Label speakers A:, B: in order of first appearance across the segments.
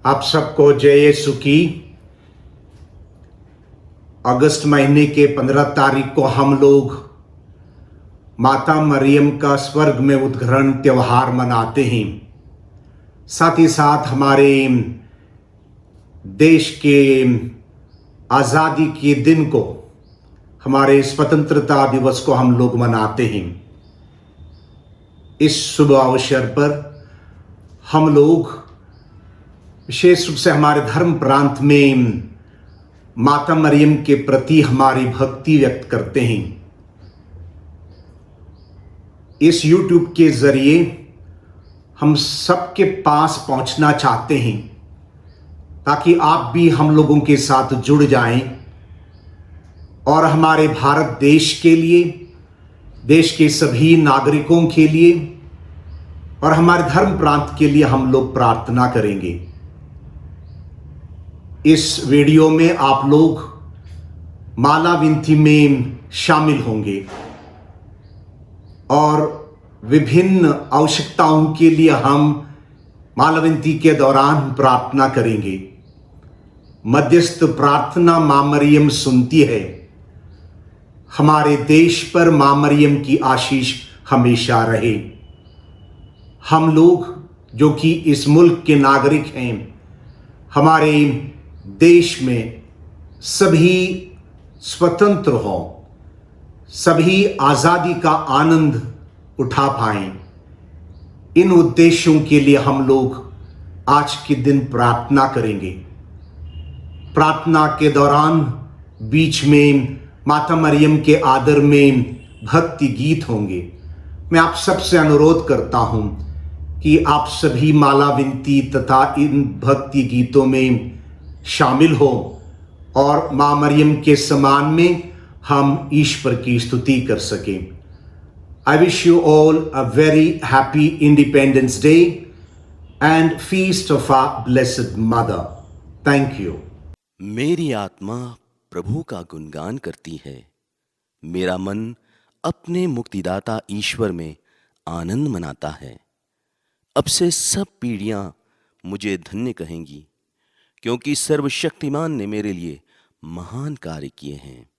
A: आप सबको जय यीशु की। अगस्त महीने के 15 तारीख को हम लोग माता मरियम का स्वर्ग में उद्घरण त्योहार मनाते हैं। साथ ही साथ हमारे देश के आज़ादी के दिन को, हमारे स्वतंत्रता दिवस को हम लोग मनाते हैं। इस शुभ अवसर पर हम लोग विशेष रूप से हमारे धर्म प्रांत में माता मरियम के प्रति हमारी भक्ति व्यक्त करते हैं। इस YouTube के जरिए हम सबके पास पहुंचना चाहते हैं ताकि आप भी हम लोगों के साथ जुड़ जाएं और हमारे भारत देश के लिए, देश के सभी नागरिकों के लिए और हमारे धर्म प्रांत के लिए हम लोग प्रार्थना करेंगे। इस वीडियो में आप लोग माला विनती में शामिल होंगे और विभिन्न आवश्यकताओं के लिए हम माला विनती के दौरान प्रार्थना करेंगे। मध्यस्थ प्रार्थना मां मरियम सुनती है। हमारे देश पर मां मरियम की आशीष हमेशा रहे। हम लोग जो कि इस मुल्क के नागरिक हैं, हमारे देश में सभी स्वतंत्र हों, सभी आज़ादी का आनंद उठा पाएं। इन उद्देश्यों के लिए हम लोग आज के दिन प्रार्थना करेंगे। प्रार्थना के दौरान बीच में माता मरियम के आदर में भक्ति गीत होंगे। मैं आप सबसे अनुरोध करता हूं कि आप सभी माला विनती तथा इन भक्ति गीतों में शामिल हो और मां मरियम के सम्मान में हम ईश्वर की स्तुति कर सकें। I wish you all a very happy Independence Day and feast of our Blessed Mother. Thank you.
B: मेरी आत्मा प्रभु का गुणगान करती है, मेरा मन अपने मुक्तिदाता ईश्वर में आनंद मनाता है। अब से सब पीढ़ियां मुझे धन्य कहेंगी, क्योंकि सर्वशक्तिमान ने मेरे लिए महान कार्य किए हैं।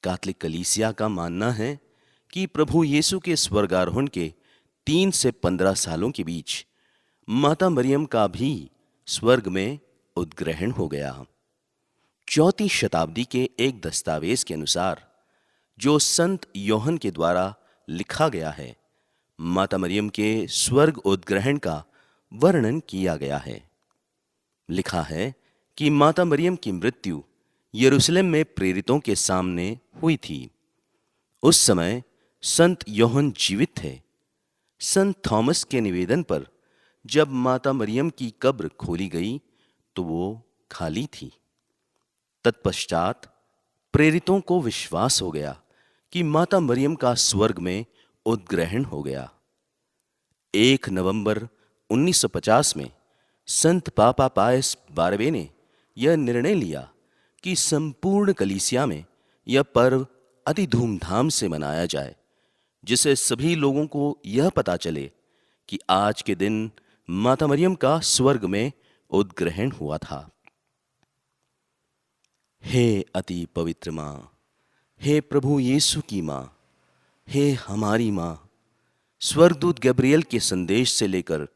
B: कैथोलिक कलीसिया का मानना है कि प्रभु यीशु के स्वर्गारोहण के 3 से 15 सालों के बीच माता मरियम का भी स्वर्ग में उद्ग्रहण हो गया। 4वीं शताब्दी के एक दस्तावेज के अनुसार, जो संत योहन के द्वारा लिखा गया है, माता मरियम के स्वर्ग उद्ग्रहण का वर्णन किया गया है। लिखा है कि माता मरियम की मृत्यु यरूशलेम में प्रेरितों के सामने हुई थी। उस समय संत योहन जीवित थे। संत थॉमस के निवेदन पर जब माता मरियम की कब्र खोली गई तो वो खाली थी। तत्पश्चात प्रेरितों को विश्वास हो गया कि माता मरियम का स्वर्ग में उद्ग्रहण हो गया। 1 नवंबर 1950 में संत पापा पायस 12वें ने यह निर्णय लिया कि संपूर्ण कलीसिया में यह पर्व अति धूमधाम से मनाया जाए, जिससे सभी लोगों को यह पता चले कि आज के दिन माता मरियम का स्वर्ग में उद्ग्रहण हुआ था। हे अति पवित्र मां, हे प्रभु यीशु की मां, हे हमारी मां, स्वर्गदूत गब्रियल के संदेश से लेकर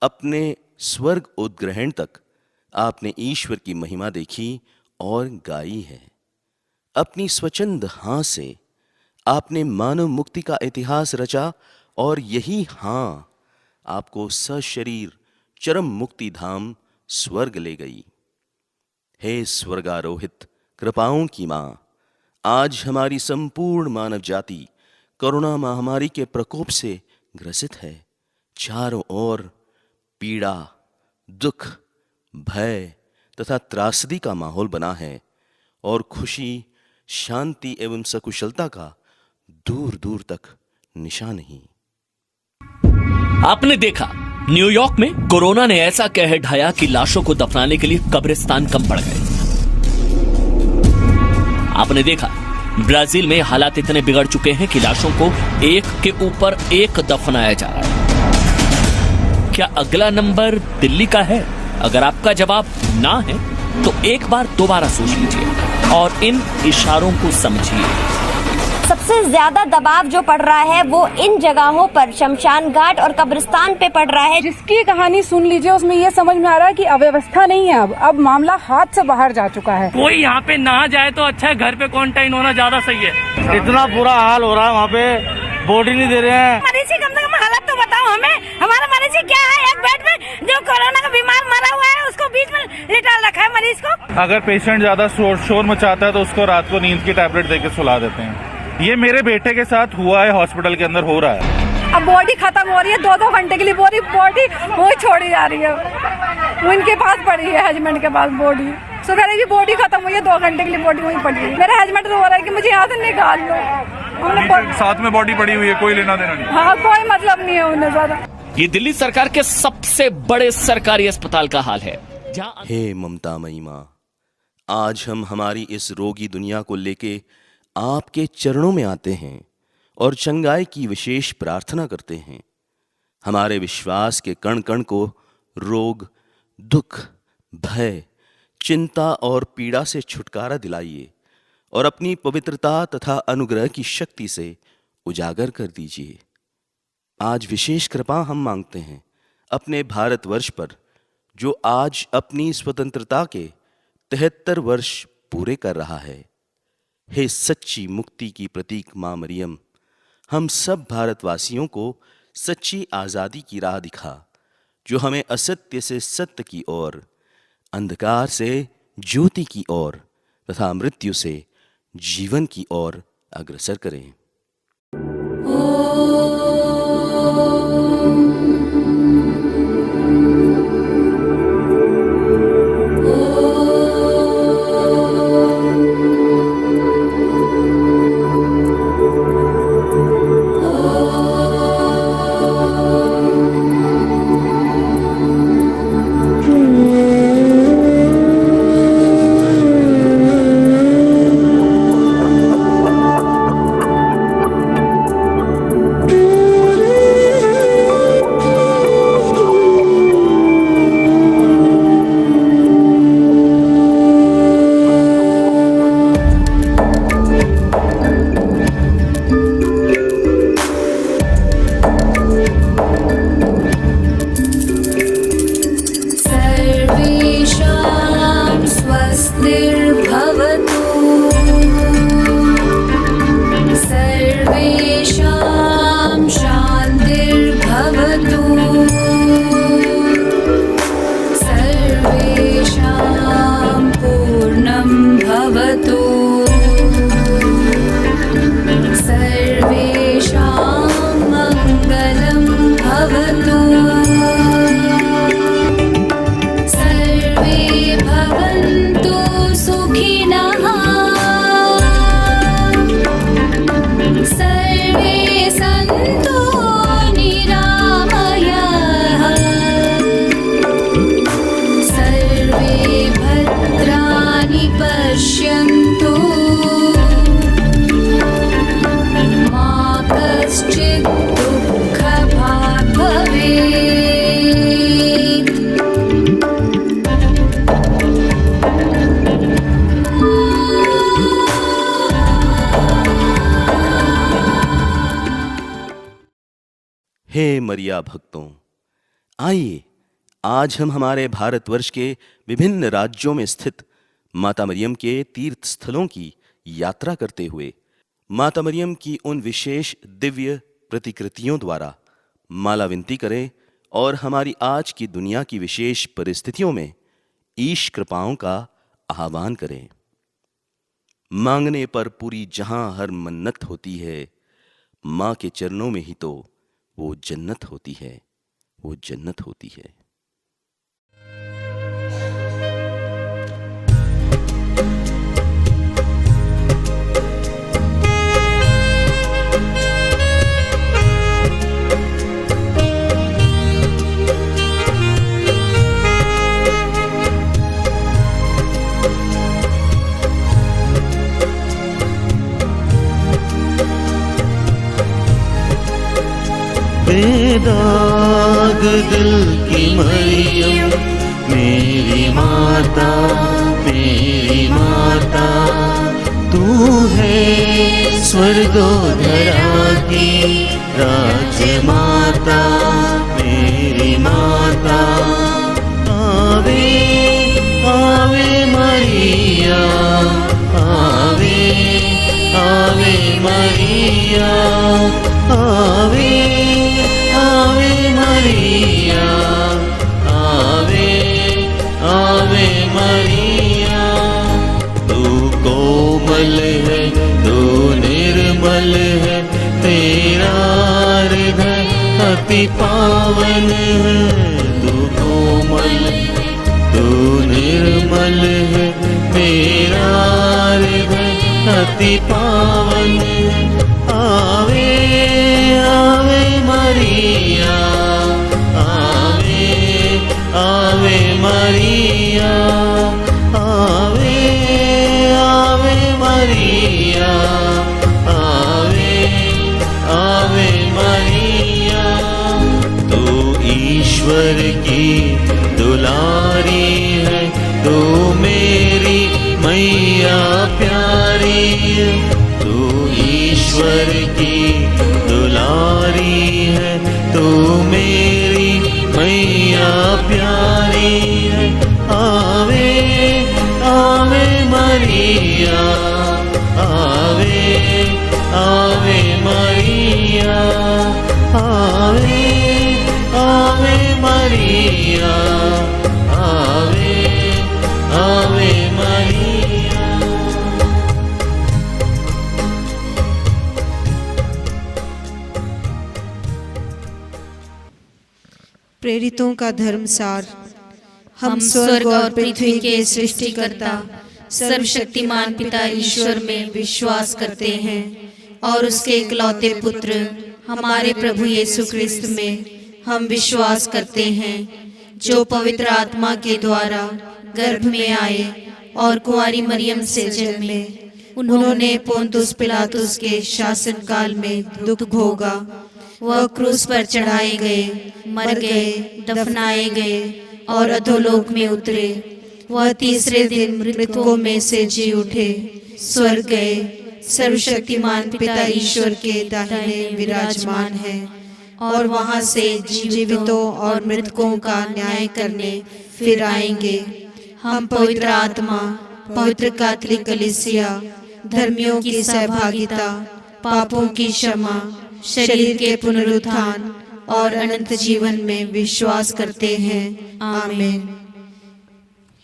B: अपने स्वर्ग उद्ग्रहण तक आपने ईश्वर की महिमा देखी और गाई है। अपनी स्वच्छंद हाथ से आपने मानव मुक्ति का इतिहास रचा और यही हां आपको सशरीर चरम मुक्ति धाम स्वर्ग ले गई। हे स्वर्गारोहित कृपाओं की मां, आज हमारी संपूर्ण मानव जाति कोरोना महामारी के प्रकोप से ग्रसित है। चारों ओर पीड़ा, दुख, भय तथा त्रासदी का माहौल बना है और खुशी, शांति एवं सकुशलता का दूर दूर तक निशान नहीं।
C: आपने देखा, न्यूयॉर्क में कोरोना ने ऐसा कहर ढाया कि लाशों को दफनाने के लिए कब्रिस्तान कम पड़ गए। आपने देखा, ब्राजील में हालात इतने बिगड़ चुके हैं कि लाशों को एक के ऊपर एक दफनाया जा रहा है। क्या अगला नंबर दिल्ली का है? अगर आपका जवाब ना है तो एक बार दोबारा सोच लीजिए और इन इशारों को समझिए।
D: सबसे ज्यादा दबाव जो पड़ रहा है वो इन जगहों पर शमशान घाट और कब्रिस्तान पे पड़ रहा है।
E: जिसकी कहानी सुन लीजिए उसमें ये समझ में आ रहा है कि अव्यवस्था नहीं है, अब मामला हाथ से बाहर जा चुका है।
F: कोई यहाँ पे ना जाए तो अच्छा है, घर पे क्वारंटाइन होना ज्यादा सही है। इतना बुरा हाल हो रहा है, वहाँ पे बॉडी नहीं दे रहे हैं।
G: मरीज की कम से कम हालत तो बताओ हमें, हमारा मरीज क्या है? एक बेड में जो कोरोना का बीमार मरा हुआ है उसको बीच में लिटा रखा है मरीज को।
H: अगर पेशेंट ज्यादा शोर मचाता है तो उसको रात को नींद की टैबलेट देके सुला देते हैं। ये मेरे बेटे के साथ हुआ है, हॉस्पिटल के अंदर हो रहा है।
E: अब बॉडी खत्म हो रही है, 2-2 घंटे के लिए बॉडी वही छोड़ी जा रही है, वो इनके पास पड़ी है, हस्बैंड के पास बॉडी। सुबह की बॉडी खत्म हुई है, 2 घंटे के लिए बॉडी वहीं पड़ी है। मेरा हस्बैंड रो रहा है कि मुझे यहाँ से निकाल लो।
H: साथ में बॉडी पड़ी हुई है, कोई लेना देना नहीं।
E: हाँ, कोई मतलब नहीं है उन्हें ज्यादा।
C: ये दिल्ली सरकार के सबसे बड़े सरकारी अस्पताल का हाल है।
B: हे ममता मई माँ, आज हम हमारी इस रोगी दुनिया को लेके आपके चरणों में आते हैं और चंगाई की विशेष प्रार्थना करते हैं। हमारे विश्वास के कण कण को रोग, दुख, भय, चिंता और पीड़ा से छुटकारा दिलाइए और अपनी पवित्रता तथा अनुग्रह की शक्ति से उजागर कर दीजिए। आज विशेष कृपा हम मांगते हैं अपने भारतवर्ष पर, जो आज अपनी स्वतंत्रता के 73 वर्ष पूरे कर रहा है। हे सच्ची मुक्ति की प्रतीक माँ मरियम, हम सब भारतवासियों को सच्ची आज़ादी की राह दिखा, जो हमें असत्य से सत्य की ओर, अंधकार से ज्योति की ओर तथा मृत्यु से जीवन की ओर अग्रसर करें। हे मरिया भक्तों, आइए आज हम हमारे भारतवर्ष के विभिन्न राज्यों में स्थित माता मरियम के तीर्थ स्थलों की यात्रा करते हुए माता मरियम की उन विशेष दिव्य प्रतिकृतियों द्वारा माला विनती करें और हमारी आज की दुनिया की विशेष परिस्थितियों में ईश कृपाओं का आह्वान करें। मांगने पर पूरी जहां हर मन्नत होती है, माँ के चरणों में ही तो वो जन्नत होती है, वो जन्नत होती है।
I: बेदाग दिल की मरियम, माता मेरी माता, तू है स्वर्गोधरा की राजमाता मेरी माता। आवे आवे मरिया, आवे आवे मरिया, आवे आवे मरिया, आवे आवे मरिया। तू कोमल है, तू निर्मल है, तेरा हृदय अति पावन है। तू कोमल, तू निर्मल है, तेरा हृदय अति पावन। आवे आवे मरिया, आवे आवे मरिया, आवे आवे मरिया, आवे आवे मरिया। तू ईश्वर की दुलारी है, तू मेरी मैया प्यारी है। तू ईश्वर की दुलारी है, तू मेरी मैया प्यारी है। आवे आवे मरिया, आवे आवे मरिया, आवे आवे मरिया, आवे आवे मरिया।
J: प्रेरितों का धर्मसार। हम स्वर्ग और पृथ्वी के सृष्टिकर्ता सर्वशक्तिमान पिता ईश्वर में विश्वास करते हैं और उसके इकलौते पुत्र हमारे प्रभु यीशु ख्रिस्त में हम विश्वास करते हैं, जो पवित्र आत्मा के द्वारा गर्भ में आए और कुंवारी मरियम से जन्मे। उन्होंने पोंतुस पिलातुस के शासन काल में दुख भोगा, वह क्रूस पर चढ़ाए गए, मर गए, दफनाए गए और अधोलोक में उतरे। वह तीसरे दिन मृतकों में से जी उठे, स्वर्ग गए, सर्वशक्तिमान पिता ईश्वर के दाहिने विराजमान है और वहां से जीवितों और मृतकों का न्याय करने फिर आएंगे। हम पवित्र आत्मा, पवित्र कैथोलिक कलीसिया, धर्मियों की सहभागिता, पापों की क्षमा, शरीर के पुनरुत्थान और अनंत जीवन में विश्वास करते हैं। आमीन।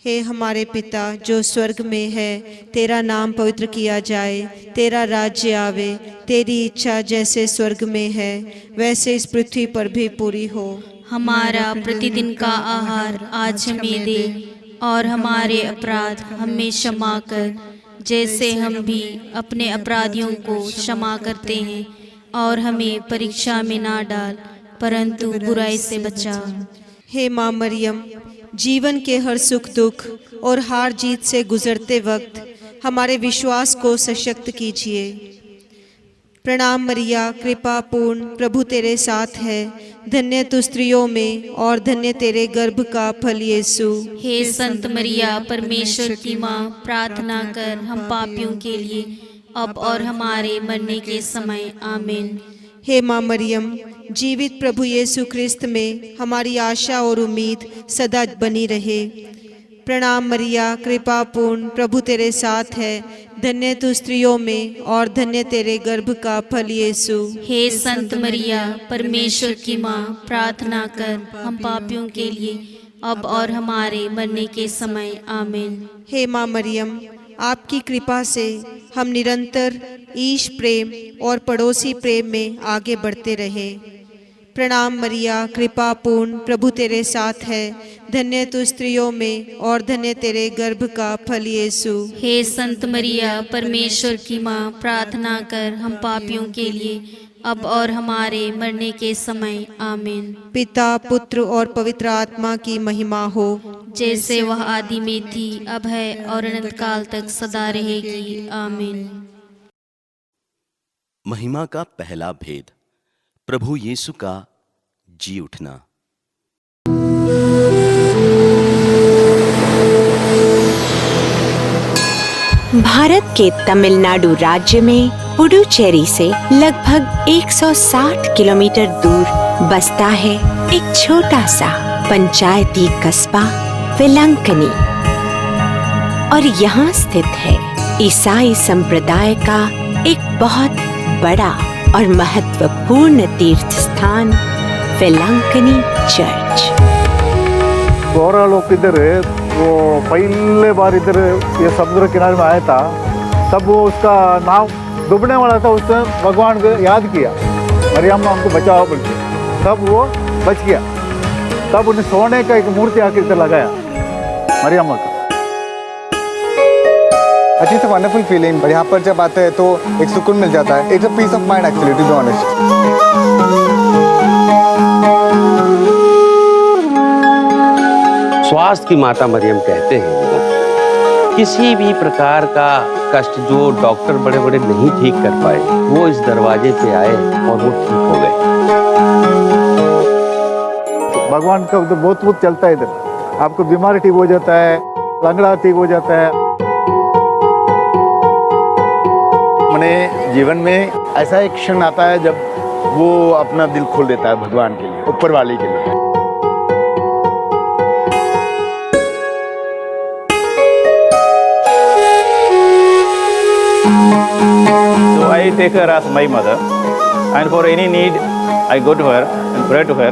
J: हे हमारे पिता जो स्वर्ग में है, तेरा नाम पवित्र किया जाए, तेरा राज्य आवे, तेरी इच्छा जैसे स्वर्ग में है वैसे इस पृथ्वी पर भी पूरी हो।
K: हमारा प्रतिदिन का आहार आज हमें दे और हमारे अपराध हमें क्षमा कर, जैसे हम भी अपने अपराधियों को क्षमा करते हैं, और हमें परीक्षा में ना डाल परंतु बुराई से बचा।
J: हे माँ मरियम, जीवन के हर सुख दुख और हार जीत से गुजरते वक्त हमारे विश्वास को सशक्त कीजिए। प्रणाम मरिया, कृपा पूर्ण, प्रभु तेरे साथ है, धन्य तू स्त्रियों में और धन्य तेरे गर्भ का फल यीशु।
K: हे संत मरिया, परमेश्वर की माँ, प्रार्थना कर हम पापियों के लिए अब और हमारे मरने के समय। आमीन।
J: हे माँ मरियम, जीवित प्रभु यीशु ख्रिस्त में हमारी आशा और उम्मीद सदा बनी रहे। प्रणाम मरिया, कृपा पूर्ण, प्रभु तेरे साथ है, धन्य तू स्त्रियों में और धन्य तेरे गर्भ का फल यीशु।
K: हे संत मरिया, परमेश्वर की माँ, प्रार्थना कर हम पापियों के लिए अब और हमारे मरने के समय। आमीन।
J: हे माँ मरियम, आपकी कृपा से हम निरंतर ईश प्रेम और पड़ोसी प्रेम में आगे बढ़ते रहे। प्रणाम मरिया, कृपा पूर्ण, प्रभु तेरे साथ है, धन्य तू स्त्रियों में और धन्य तेरे गर्भ का फल यीशु।
K: हे संत मरिया, परमेश्वर की माँ, प्रार्थना कर हम पापियों के लिए अब और हमारे मरने के समय। आमीन।
J: पिता, पुत्र और पवित्र आत्मा की महिमा हो,
K: जैसे वह आदि में थी, अब है और अनंत काल तक सदा रहेगी। आमीन।
B: महिमा का पहला भेद, प्रभु यीशु का जी उठना।
L: भारत के तमिलनाडु राज्य में पुडुचेरी से लगभग 160 किलोमीटर दूर बसता है एक छोटा सा पंचायती कस्बा वेलंकनी और यहाँ स्थित है ईसाई संप्रदाय का एक बहुत बड़ा और महत्वपूर्ण तीर्थ स्थान वेलंकनी चर्च।
M: गौरा लोग इधर वो पहले बार इधर ये समुद्र किनारे में आया था, तब वो उसका नाव डूबने वाला था, उसने भगवान को याद किया, मरियम हमको बचाओ बोल के, तब वो बच गया। तब उन्हें सोने का एक मूर्ति आकर इधर लगाया मरियम का।
N: अच्छी से वंडरफुल फीलिंग, और यहाँ पर जब आते हैं तो एक सुकून मिल जाता है। It's a peace of mind actually, to be honest.
O: स्वास्थ्य की माता मरियम कहते हैं। किसी भी प्रकार का कष्ट जो डॉक्टर बड़े बड़े नहीं ठीक कर पाए, वो इस दरवाजे पे आए और वो ठीक हो गए।
M: भगवान का तो बहुत चलता है इधर, आपको बीमारी ठीक हो जाता है, लंगड़ा ठीक हो जाता है।
P: मैंने जीवन में ऐसा एक क्षण आता है जब वो अपना दिल खोल देता है भगवान के लिए, ऊपर वाले के लिए।
Q: So I take her as my mother, and for any need, I go to her and pray to her,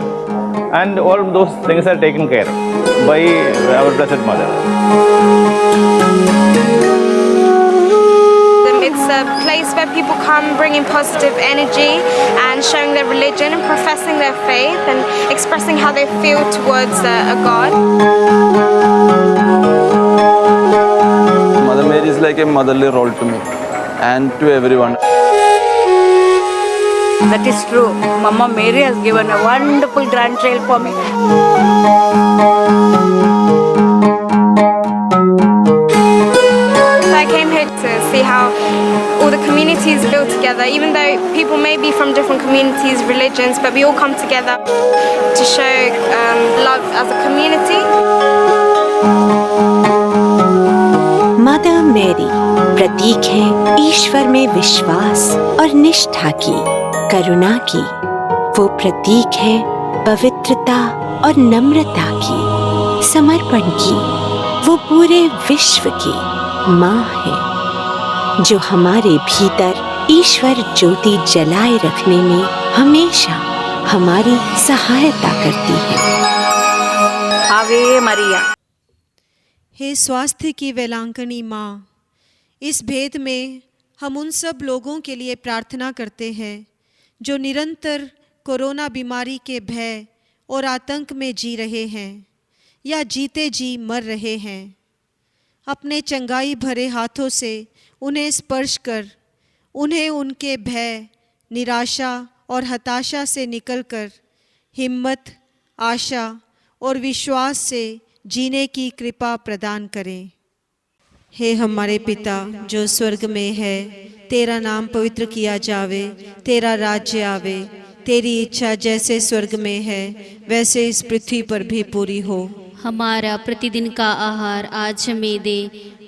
Q: and all those things are taken care by our Blessed Mother.
R: It's a place where people come bringing positive energy and showing their religion and professing their faith and expressing how they feel towards a God.
S: Mother Mary is like a motherly role to me and to everyone.
T: That is true. Mama Mary has given a wonderful grandchild for me.
R: So I came here to see how all the communities build together, even though people may be from different communities, religions, but we all come together to show love as a community.
L: Mother Mary प्रतीक है ईश्वर में विश्वास और निष्ठा की, करुणा की। वो प्रतीक है पवित्रता और नम्रता की, समर्पण की। वो पूरे विश्व की माँ है जो हमारे भीतर ईश्वर ज्योति जलाए रखने में हमेशा हमारी सहायता करती है।
T: आवे मरिया।
J: हे स्वास्थ्य की वेलांकनी माँ, इस भेद में हम उन सब लोगों के लिए प्रार्थना करते हैं जो निरंतर कोरोना बीमारी के भय और आतंक में जी रहे हैं या जीते जी मर रहे हैं। अपने चंगाई भरे हाथों से उन्हें स्पर्श कर उन्हें उनके भय, निराशा और हताशा से निकलकर हिम्मत, आशा और विश्वास से जीने की कृपा प्रदान करें। हे हमारे पिता जो स्वर्ग में है, तेरा नाम पवित्र किया जावे, तेरा राज्य आवे, तेरी इच्छा जैसे स्वर्ग में है वैसे इस पृथ्वी पर भी पूरी हो।
K: हमारा प्रतिदिन का आहार आज हमें दे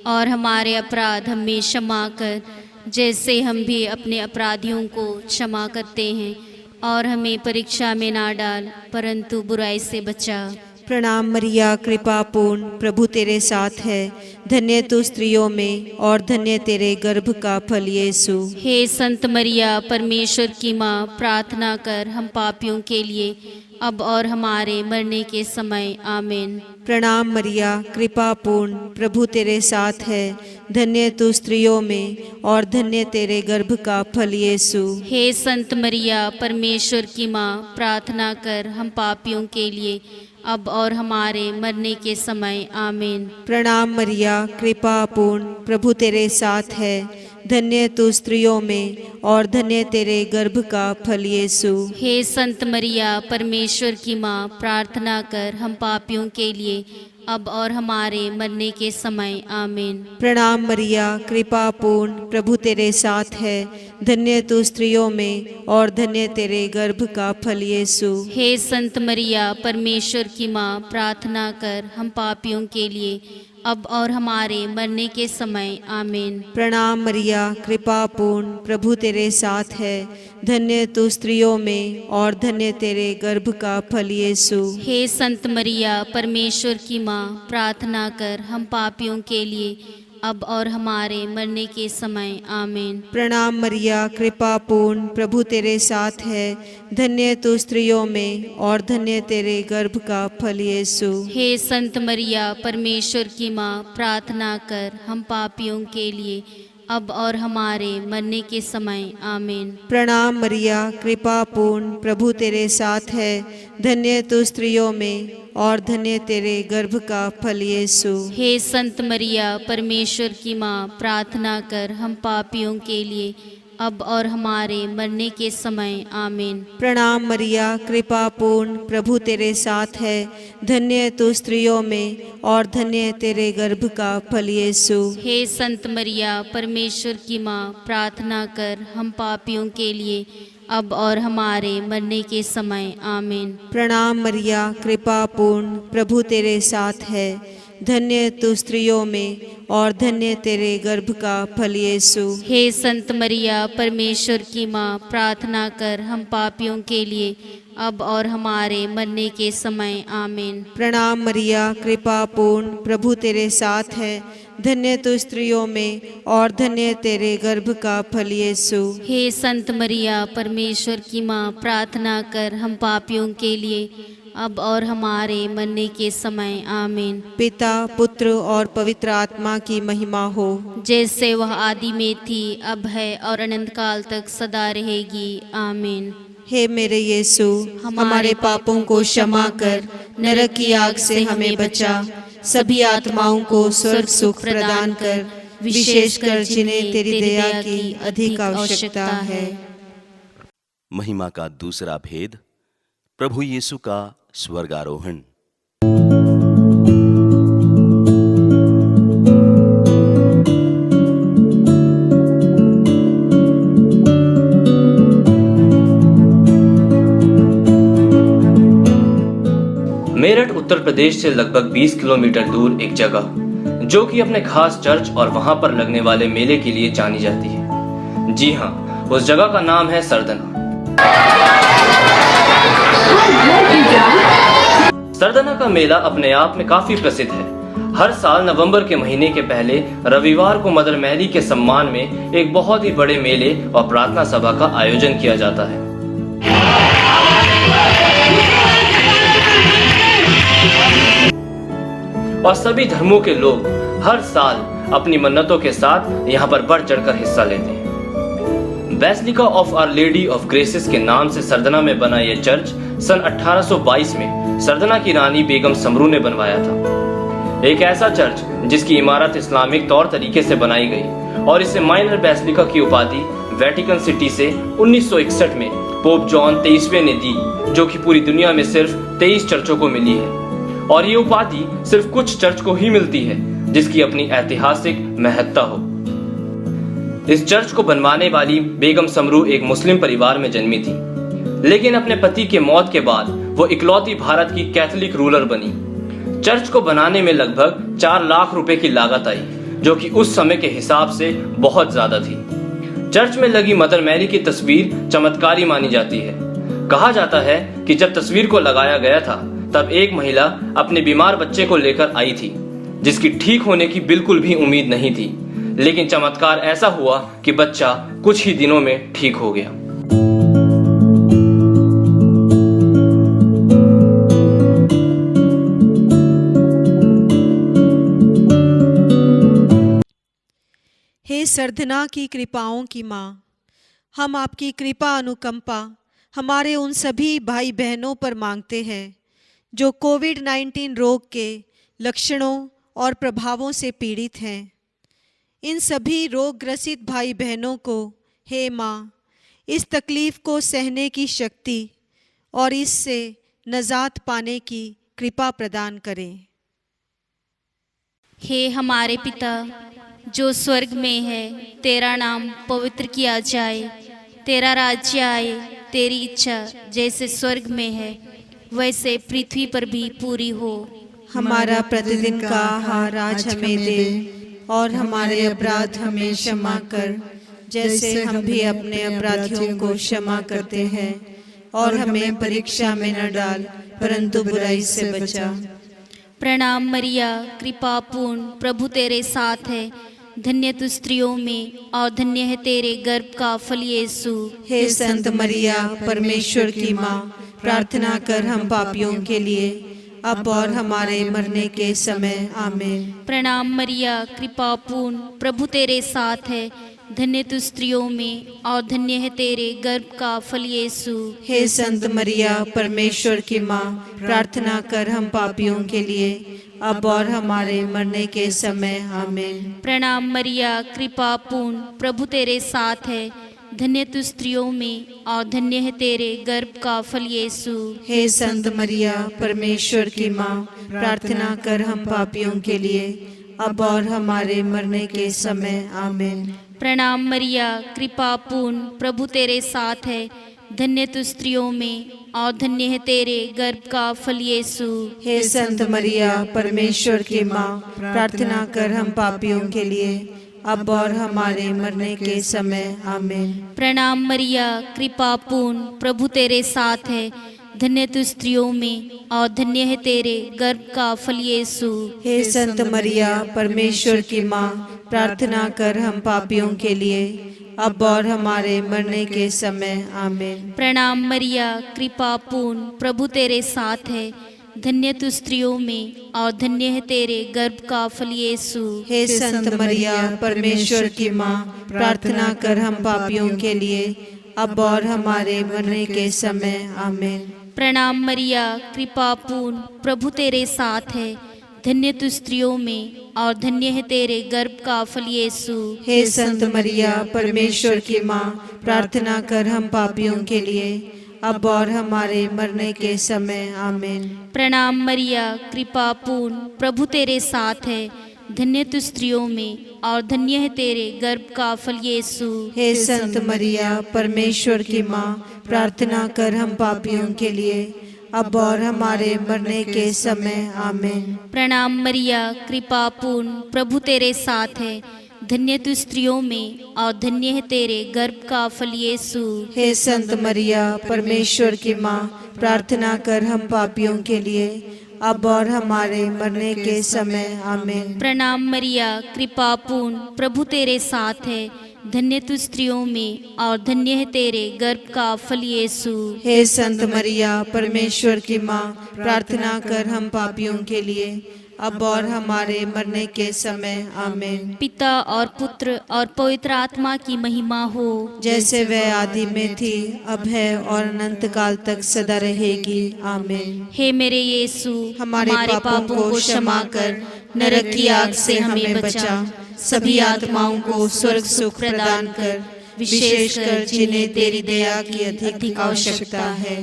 K: और हमारे अपराध हमें क्षमा कर जैसे हम भी अपने अपराधियों को क्षमा करते हैं, और हमें परीक्षा में ना डाल परंतु बुराई से बचा।
J: प्रणाम मरिया, कृपा पूर्ण, प्रभु तेरे साथ है। धन्य तू स्त्रियों में और धन्य तेरे गर्भ का फल यीशु।
K: हे संत मरिया, परमेश्वर की माँ, प्रार्थना कर हम पापियों के लिए अब और हमारे मरने के समय। आमीन।
J: प्रणाम मरिया, कृपा पूर्ण, प्रभु तेरे साथ है। धन्य तू स्त्रियों में और धन्य तेरे गर्भ का फल यीशु।
K: हे संत मरिया, परमेश्वर की माँ, प्रार्थना कर हम पापियों के लिए अब और हमारे मरने के समय। आमीन।
J: प्रणाम मरिया, कृपा पूर्ण, प्रभु तेरे साथ है। धन्य तू स्त्रियों में और धन्य तेरे गर्भ का फल यीशु।
K: हे संत मरिया, परमेश्वर की माँ, प्रार्थना कर हम पापियों के लिए अब और हमारे मरने के समय। आमीन।
J: प्रणाम मरिया, कृपा पूर्ण, प्रभु तेरे साथ है। धन्य तू स्त्रियों में और धन्य तेरे गर्भ का फल यीशु।
K: हे संत मरिया, परमेश्वर की माँ, प्रार्थना कर हम पापियों के लिए अब और हमारे मरने के समय आमीन।
J: प्रणाम मरिया, कृपा पूर्ण, प्रभु तेरे साथ है। धन्य तू स्त्रियों में और धन्य तेरे गर्भ का फल यीशु।
K: हे संत मरिया, परमेश्वर की माँ, प्रार्थना कर हम पापियों के लिए अब और हमारे मरने के समय आमीन।
J: प्रणाम मरिया, कृपा पूर्ण, प्रभु तेरे साथ है। धन्य तू स्त्रियों में और धन्य तेरे गर्भ का फल यीशु।
K: हे संत मरिया, परमेश्वर की माँ, प्रार्थना कर हम पापियों के लिए अब और हमारे मरने के समय आमीन।
J: प्रणाम मरिया, कृपा पूर्ण, प्रभु तेरे साथ है। धन्य तू स्त्रियों में और धन्य तेरे गर्भ का फल यीशु।
K: हे संत मरिया, परमेश्वर की माँ, प्रार्थना कर हम पापियों के लिए अब और हमारे मरने के समय आमीन।
J: प्रणाम मरिया, कृपा पूर्ण, प्रभु तेरे साथ है। धन्य तू स्त्रियों में और धन्य तेरे गर्भ का फल यीशु।
K: हे संत मरिया, परमेश्वर की माँ, प्रार्थना कर हम पापियों के लिए अब और हमारे मरने के समय आमीन।
J: प्रणाम मरिया, कृपा पूर्ण, प्रभु तेरे साथ है। धन्य तू स्त्रियों में और धन्य तेरे गर्भ का फल यीशु।
K: हे संत मरिया, परमेश्वर की माँ, प्रार्थना कर हम पापियों के लिए अब और हमारे मरने के समय आमीन।
J: प्रणाम मरिया, कृपा पूर्ण, प्रभु तेरे साथ है। धन्य तू स्त्रियों में और धन्य तेरे गर्भ का फल यीशु।
K: हे संत मरिया, परमेश्वर की माँ, प्रार्थना कर हम पापियों के लिए अब और हमारे मरने के समय आमीन।
J: पिता, पुत्र और पवित्र आत्मा की महिमा हो,
K: जैसे वह आदि में थी, अब है और अनंत काल तक सदा रहेगी। आमीन।
J: हे मेरे यीशु, हमारे पापों को क्षमा कर, नरक की आग से हमें बचा, सभी आत्माओं को स्वर्ग सुख प्रदान कर, विशेषकर जिन्हें तेरी दया की अधिक आवश्यकता है।
B: महिमा का दूसरा भेद, प्रभु यीशु का स्वर्गारोहण।
U: मेरठ उत्तर प्रदेश से लगभग 20 किलोमीटर दूर एक जगह, जो कि अपने खास चर्च और वहां पर लगने वाले मेले के लिए जानी जाती है। जी हाँ, उस जगह का नाम है सरदना। सरदना का मेला अपने आप में काफी प्रसिद्ध है। हर साल नवंबर के महीने के पहले रविवार को मदर मैरी के सम्मान में एक बहुत ही बड़े मेले और प्रार्थना सभा का आयोजन किया जाता है। और सभी धर्मों के लोग हर साल अपनी मन्नतों के साथ यहाँ पर बढ़ चढ़कर हिस्सा लेते हैं। Basilica of Our Lady of Graces के नाम से सरदना में बना यह चर्च सन 1822 में सरदना की रानी बेगम समरू ने बनवाया था। एक ऐसा चर्च जिसकी इमारत इस्लामिक तौर तरीके से बनाई गई और इसे माइनर बेसिलिका की उपाधि वेटिकन सिटी से 1961 में पोप जॉन 23वें ने दी, जो कि पूरी दुनिया में सिर्फ 23 चर्चों को मिली है। और ये उपाधि सिर्फ कुछ चर्च को ही मिलती है जिसकी अपनी ऐतिहासिक महत्ता हो। इस चर्च को बनवाने वाली बेगम समरू एक मुस्लिम परिवार में जन्मी थी, लेकिन अपने पति के मौत के बाद वो इकलौती भारत की कैथोलिक रूलर बनी। चर्च को बनाने में लगभग 4 लाख रुपए की लागत आई, जो कि उस समय के हिसाब से बहुत ज्यादा थी। चर्च में लगी मदर मैरी की तस्वीर चमत्कारी मानी जाती है। कहा जाता है कि जब तस्वीर को लगाया गया था तब एक महिला अपने बीमार बच्चे को लेकर आई थी, जिसकी ठीक होने की बिल्कुल भी उम्मीद नहीं थी, लेकिन चमत्कार ऐसा हुआ कि बच्चा कुछ ही दिनों में ठीक हो गया।
J: हे सरदना की कृपाओं की माँ, हम आपकी कृपा अनुकंपा हमारे उन सभी भाई बहनों पर मांगते हैं जो कोविड-19 रोग के लक्षणों और प्रभावों से पीड़ित हैं। इन सभी रोग ग्रसित भाई बहनों को हे माँ, इस तकलीफ को सहने की शक्ति और इससे नजात पाने की कृपा प्रदान करें।
K: हे हमारे पिता जो स्वर्ग में है, तेरा नाम पवित्र किया जाए, तेरा राज्य आए, तेरी इच्छा जैसे स्वर्ग में है वैसे पृथ्वी पर भी पूरी हो।
J: हमारा प्रतिदिन का आहार आज हमें दे, और हमारे अपराध हमें क्षमा कर, जैसे हम भी अपने अपराधियों को क्षमा करते हैं, और हमें परीक्षा में न डाल, परंतु बुराई से बचा।
K: प्रणाम मरिया, कृपा पूर्ण, प्रभु तेरे साथ है। धन्य तू स्त्रियों में और धन्य है तेरे गर्भ का फल यीशु।
J: हे संत मरिया, परमेश्वर की माँ, प्रार्थना कर हम पापियों के लिए, अब और हमारे मरने के समय। आमीन।
K: प्रणाम मरिया, कृपा पूर्ण, प्रभु तेरे साथ है। धन्य तू स्त्रियों में और धन्य है तेरे गर्भ का फल यीशु।
J: हे संत मरिया, परमेश्वर की माँ, प्रार्थना कर हम पापियों के लिए, अब और हमारे मरने के समय। आमीन।
K: प्रणाम मरिया, कृपा पूर्ण, प्रभु तेरे साथ है। धन्य तू स्त्रियों में और धन्य है तेरे गर्भ का फल यीशु।
J: हे संत मरिया, परमेश्वर की माँ, प्रार्थना कर हम पापियों के लिए, अब और हमारे मरने के समय। आमीन।
K: प्रणाम मरिया, कृपा पूर्ण, प्रभु तेरे साथ है। धन्य तू स्त्रियों में और धन्य है तेरे गर्भ का फल यीशु।
J: हे संत मरिया, परमेश्वर की माँ, प्रार्थना कर हम पापियों के लिए, अब और हमारे मरने के समय। आमीन।
K: प्रणाम मरिया, कृपा पूर्ण, प्रभु तेरे साथ है। धन्य तू स्त्रियों में और धन्य है तेरे गर्भ का फल यीशु।
J: हे संत मरिया, परमेश्वर की माँ, प्रार्थना कर हम पापियों के लिए, अब और हमारे मरने के समय। आमीन।
K: प्रणाम मरिया, कृपा पूर्ण, प्रभु तेरे साथ है। धन्य तू स्त्रियों में और धन्य है तेरे गर्भ का फल यीशु।
J: हे संत मरिया, परमेश्वर की माँ, प्रार्थना कर हम पापियों के लिए, अब और हमारे मरने के समय। आमीन।
K: प्रणाम मरिया, कृपा पूर्ण, प्रभु तेरे साथ है। धन्य तू स्त्रियों में और धन्य है तेरे गर्भ का फल यीशु।
J: हे संत मरिया, परमेश्वर की माँ, प्रार्थना कर हम पापियों के लिए, अब और हमारे मरने के समय। आमीन।
K: प्रणाम मरिया, कृपा पूर्ण, प्रभु तेरे साथ है। धन्य तू स्त्रियों में और धन्य है तेरे गर्भ का फल यीशु।
J: हे संत मरिया, परमेश्वर की माँ, प्रार्थना कर हम पापियों के लिए, अब और हमारे मरने के समय। आमीन।
K: प्रणाम मरिया, कृपा पूर्ण, प्रभु तेरे साथ है। धन्य तू स्त्रियों में और धन्य है तेरे गर्भ का फल यीशु।
J: हे संत मरिया, परमेश्वर की माँ, प्रार्थना कर हम पापियों के लिए, अब और हमारे मरने के समय। आमीन।
K: प्रणाम मरिया, कृपा पूर्ण, प्रभु तेरे साथ है। धन्य तू स्त्रियों में और धन्य है तेरे गर्भ का फल यीशु।
J: हे संत मरिया, परमेश्वर की माँ, प्रार्थना कर हम पापियों के लिए, अब और हमारे मरने के समय। आमीन।
K: पिता और पुत्र और पवित्र आत्मा की महिमा हो,
J: जैसे वह आदि में थी, अब है और अनंत काल तक सदा रहेगी। आमीन।
K: हे मेरे यीशु,
J: हमारे पापों को क्षमा कर, नरक की आग से हमें बचा, सभी आत्माओं को स्वर्ग सुख प्रदान कर, विशेषकर जिन्हें तेरी दया की अधिक आवश्यकता है।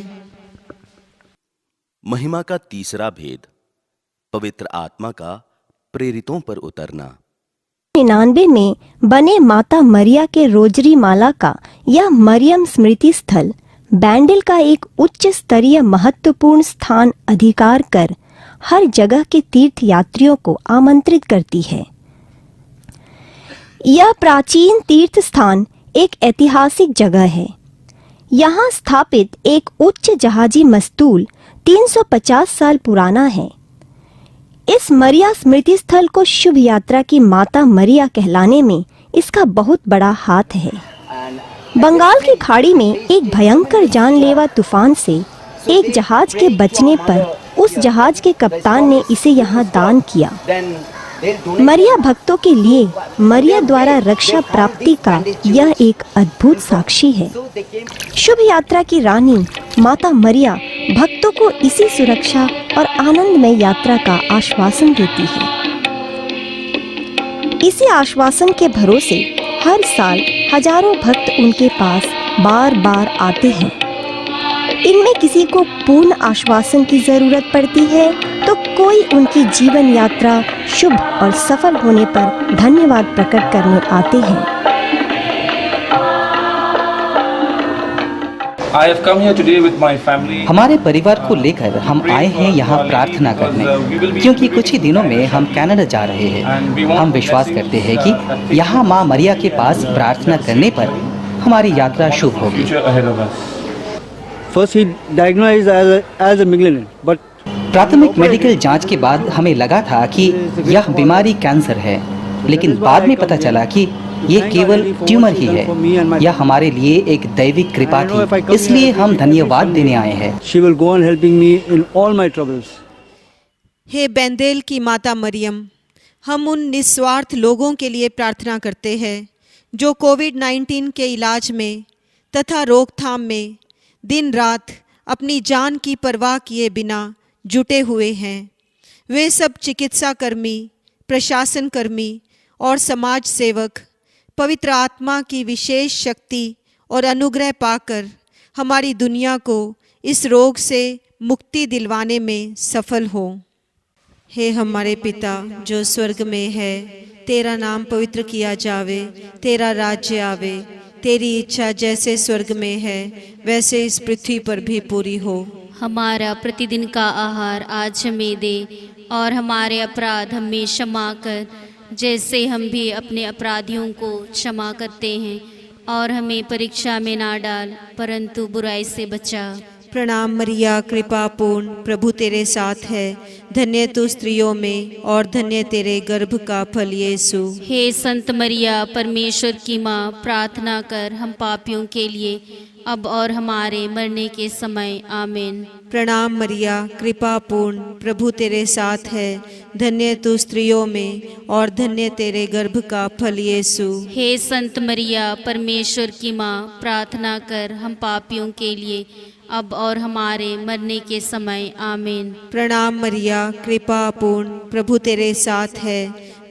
B: महिमा का तीसरा भेद, पवित्र आत्मा का प्रेरितों पर उतरना।
D: 99 में बने माता मरिया के रोजरी माला का यह मरियम स्मृति स्थल बैंडल का एक उच्च स्तरीय महत्वपूर्ण स्थान अधिकार कर हर जगह के तीर्थ यात्रियों को आमंत्रित करती है। यह प्राचीन तीर्थ स्थान एक ऐतिहासिक जगह है। यहाँ स्थापित एक उच्च जहाजी मस्तूल 350 साल पुराना है। इस मरिया स्मृति स्थल को शुभ यात्रा की माता मरिया कहलाने में इसका बहुत बड़ा हाथ है। बंगाल की खाड़ी में एक भयंकर जानलेवा तूफान से एक जहाज के बचने पर उस जहाज के कप्तान ने इसे यहाँ दान किया। मरिया भक्तों के लिए मरिया द्वारा रक्षा प्राप्ति का यह एक अद्भुत साक्षी है। शुभ यात्रा की रानी माता मरिया भक्तों को इसी सुरक्षा और आनंदमय यात्रा का आश्वासन देती है। इसी आश्वासन के भरोसे हर साल हजारों भक्त उनके पास बार बार आते हैं। इनमें किसी को पूर्ण आश्वासन की जरूरत पड़ती है तो कोई उनकी जीवन यात्रा शुभ और सफल होने पर धन्यवाद प्रकट करने आते हैं।
S: I have come here today with my family.
A: हमारे परिवार को लेकर हम आए हैं यहाँ प्रार्थना करने, क्योंकि कुछ ही दिनों में हम कनाडा जा रहे हैं। हम विश्वास करते हैं कि यहाँ माँ मरिया के पास प्रार्थना करने पर हमारी यात्रा शुभ होगी।
V: First he diagnosed as a malignant, but
A: प्राथमिक मेडिकल जांच के बाद हमें लगा था कि यह बीमारी कैंसर है, लेकिन बाद में पता चला कि ये केवल ट्यूमर ही है। यह हमारे लिए एक दैविक कृपा थी, इसलिए हम धन्यवाद देने आए हैं।
V: she will go on helping me in all my troubles.
J: हे बेंदेल की माता मरियम, हम उन निस्वार्थ लोगों के लिए प्रार्थना करते हैं जो कोविड-19 के इलाज में तथा रोकथाम में दिन रात अपनी जान की परवाह किए बिना जुटे हुए हैं। वे सब चिकित्सा कर्मी, प्रशासन कर्मी और समाज सेवक पवित्र आत्मा की विशेष शक्ति और अनुग्रह पाकर हमारी दुनिया को इस रोग से मुक्ति दिलवाने में सफल हो। हे हमारे पिता जो स्वर्ग में है, तेरा नाम पवित्र किया जावे, तेरा राज्य आवे, तेरी इच्छा जैसे स्वर्ग में है वैसे इस पृथ्वी पर भी पूरी हो।
K: हमारा प्रतिदिन का आहार आज हमें दे, और हमारे अपराध हमें क्षमा कर जैसे हम भी अपने अपराधियों को क्षमा करते हैं, और हमें परीक्षा में ना डाल परंतु बुराई से बचा।
J: प्रणाम मरिया, कृपा पूर्ण, प्रभु तेरे साथ है, धन्य तू स्त्रियों में और धन्य तेरे गर्भ का फल यीशु।
K: हे संत मरिया, परमेश्वर की माँ, प्रार्थना कर हम पापियों के लिए अब और हमारे मरने के समय। आमीन।
J: प्रणाम मरिया, कृपा पूर्ण, प्रभु तेरे साथ है, धन्य तू स्त्रियों में और धन्य तेरे गर्भ का फल यीशु।
K: हे संत मरिया, परमेश्वर की माँ, प्रार्थना कर हम पापियों के लिए अब और हमारे मरने के समय। आमीन।
J: प्रणाम मरिया, कृपा पूर्ण, प्रभु तेरे साथ है,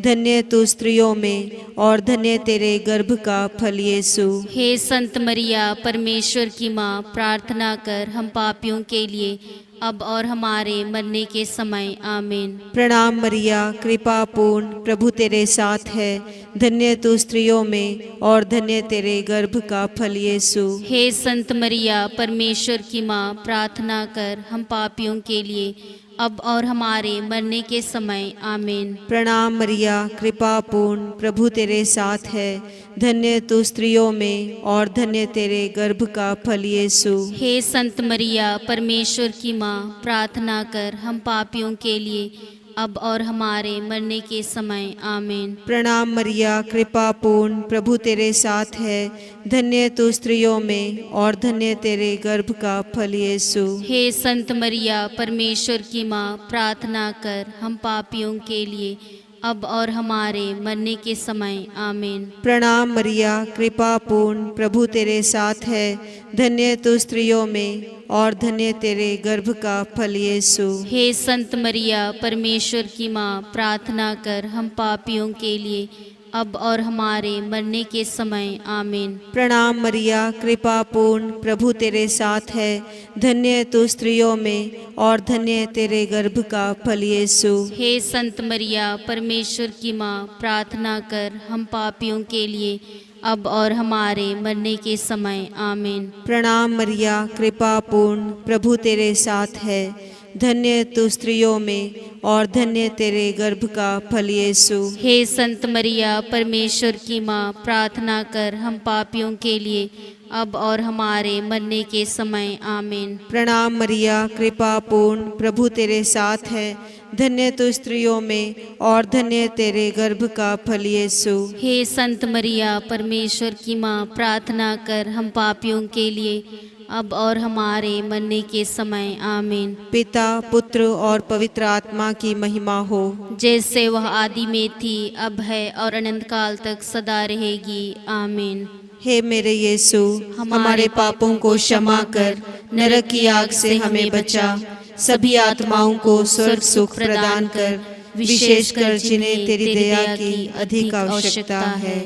J: धन्य तू स्त्रियों में और धन्य तेरे गर्भ का फल यीशु।
K: हे संत मरिया, परमेश्वर की माँ, प्रार्थना कर हम पापियों के लिए अब और हमारे मरने के समय। आमीन।
J: प्रणाम मरिया, कृपा पूर्ण, प्रभु तेरे साथ है, धन्य तू स्त्रियों में और धन्य तेरे गर्भ का फल यीशु।
K: हे संत मरिया, परमेश्वर की माँ, प्रार्थना कर हम पापियों के लिए अब और हमारे मरने के समय। आमीन।
J: प्रणाम मरिया, कृपा पूर्ण, प्रभु तेरे साथ है, धन्य तू स्त्रियों में और धन्य तेरे गर्भ का फल यीशु।
K: हे संत मरिया, परमेश्वर की माँ, प्रार्थना कर हम पापियों के लिए अब और हमारे मरने के समय। आमीन।
J: प्रणाम मरिया, कृपा पूर्ण, प्रभु तेरे साथ है, धन्य तू स्त्रियों में और धन्य तेरे गर्भ का फल यीशु।
K: हे संत मरिया, परमेश्वर की माँ, प्रार्थना कर हम पापियों के लिए अब और हमारे मरने के समय। आमीन।
J: प्रणाम मरिया, कृपा पूर्ण, प्रभु तेरे साथ है, धन्य तू स्त्रियों में और धन्य तेरे गर्भ का फल यीशु।
K: हे संत मरिया, परमेश्वर की माँ, प्रार्थना कर हम पापियों के लिए अब और हमारे मरने के समय। आमीन।
J: प्रणाम मरिया, कृपा पूर्ण, प्रभु तेरे साथ है, धन्य तू स्त्रियों में और धन्य तेरे गर्भ का फल यीशु।
K: हे संत मरिया, परमेश्वर की माँ, प्रार्थना कर हम पापियों के लिए अब और हमारे मरने के समय। आमीन।
J: प्रणाम मरिया, कृपा पूर्ण, प्रभु तेरे साथ है, धन्य तू स्त्रियों में और धन्य तेरे गर्भ का फल यीशु।
K: हे संत मरिया, परमेश्वर की माँ, प्रार्थना कर हम पापियों के लिए अब और हमारे मरने के समय। आमीन।
J: प्रणाम मरिया, कृपा पूर्ण, प्रभु तेरे साथ है, धन्य तू स्त्रियों में और धन्य तेरे गर्भ का फल यीशु।
K: हे संत मरिया, परमेश्वर की माँ, प्रार्थना कर हम पापियों के लिए अब और हमारे मरने के समय। आमीन।
J: पिता, पुत्र और पवित्र आत्मा की महिमा हो,
K: जैसे वह आदि में थी, अब है और अनंत काल तक सदा रहेगी। आमीन।
J: हे मेरे यीशु, हमारे पापों को क्षमा कर, नरक की आग से हमें बचा, सभी आत्माओं को स्वर्ग सुख प्रदान कर, विशेषकर जिन्हें तेरी दया की अधिक आवश्यकता है।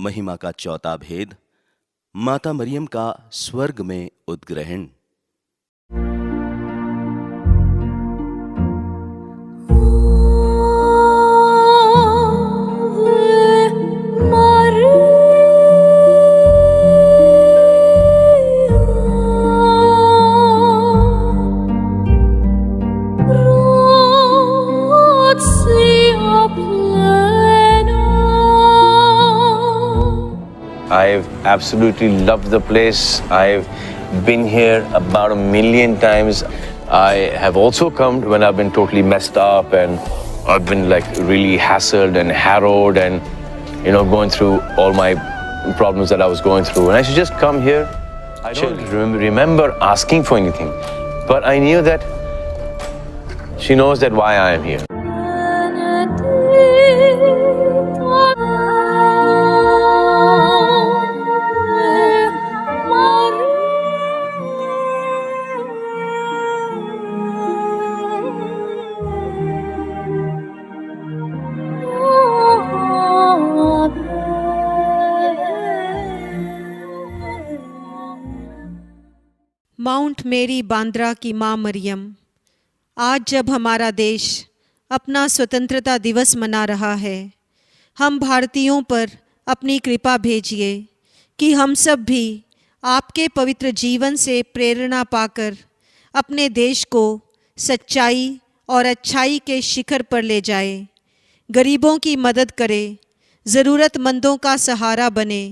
B: महिमा का चौथा भेद, माता मरियम का स्वर्ग में उद्ग्रहण।
F: I've absolutely loved the place. I've been here about 1 million times. I have also come when I've been totally messed up and I've been like really hassled and harrowed and, you know, going through all my problems that I was going through. And I should just come here. I don't remember asking for anything, but I knew that she knows that why I am here.
J: Mount मेरी बांद्रा की माँ मरियम, आज जब हमारा देश अपना स्वतंत्रता दिवस मना रहा है, हम भारतीयों पर अपनी कृपा भेजिए कि हम सब भी आपके पवित्र जीवन से प्रेरणा पाकर अपने देश को सच्चाई और अच्छाई के शिखर पर ले जाए, गरीबों की मदद करे, ज़रूरतमंदों का सहारा बने,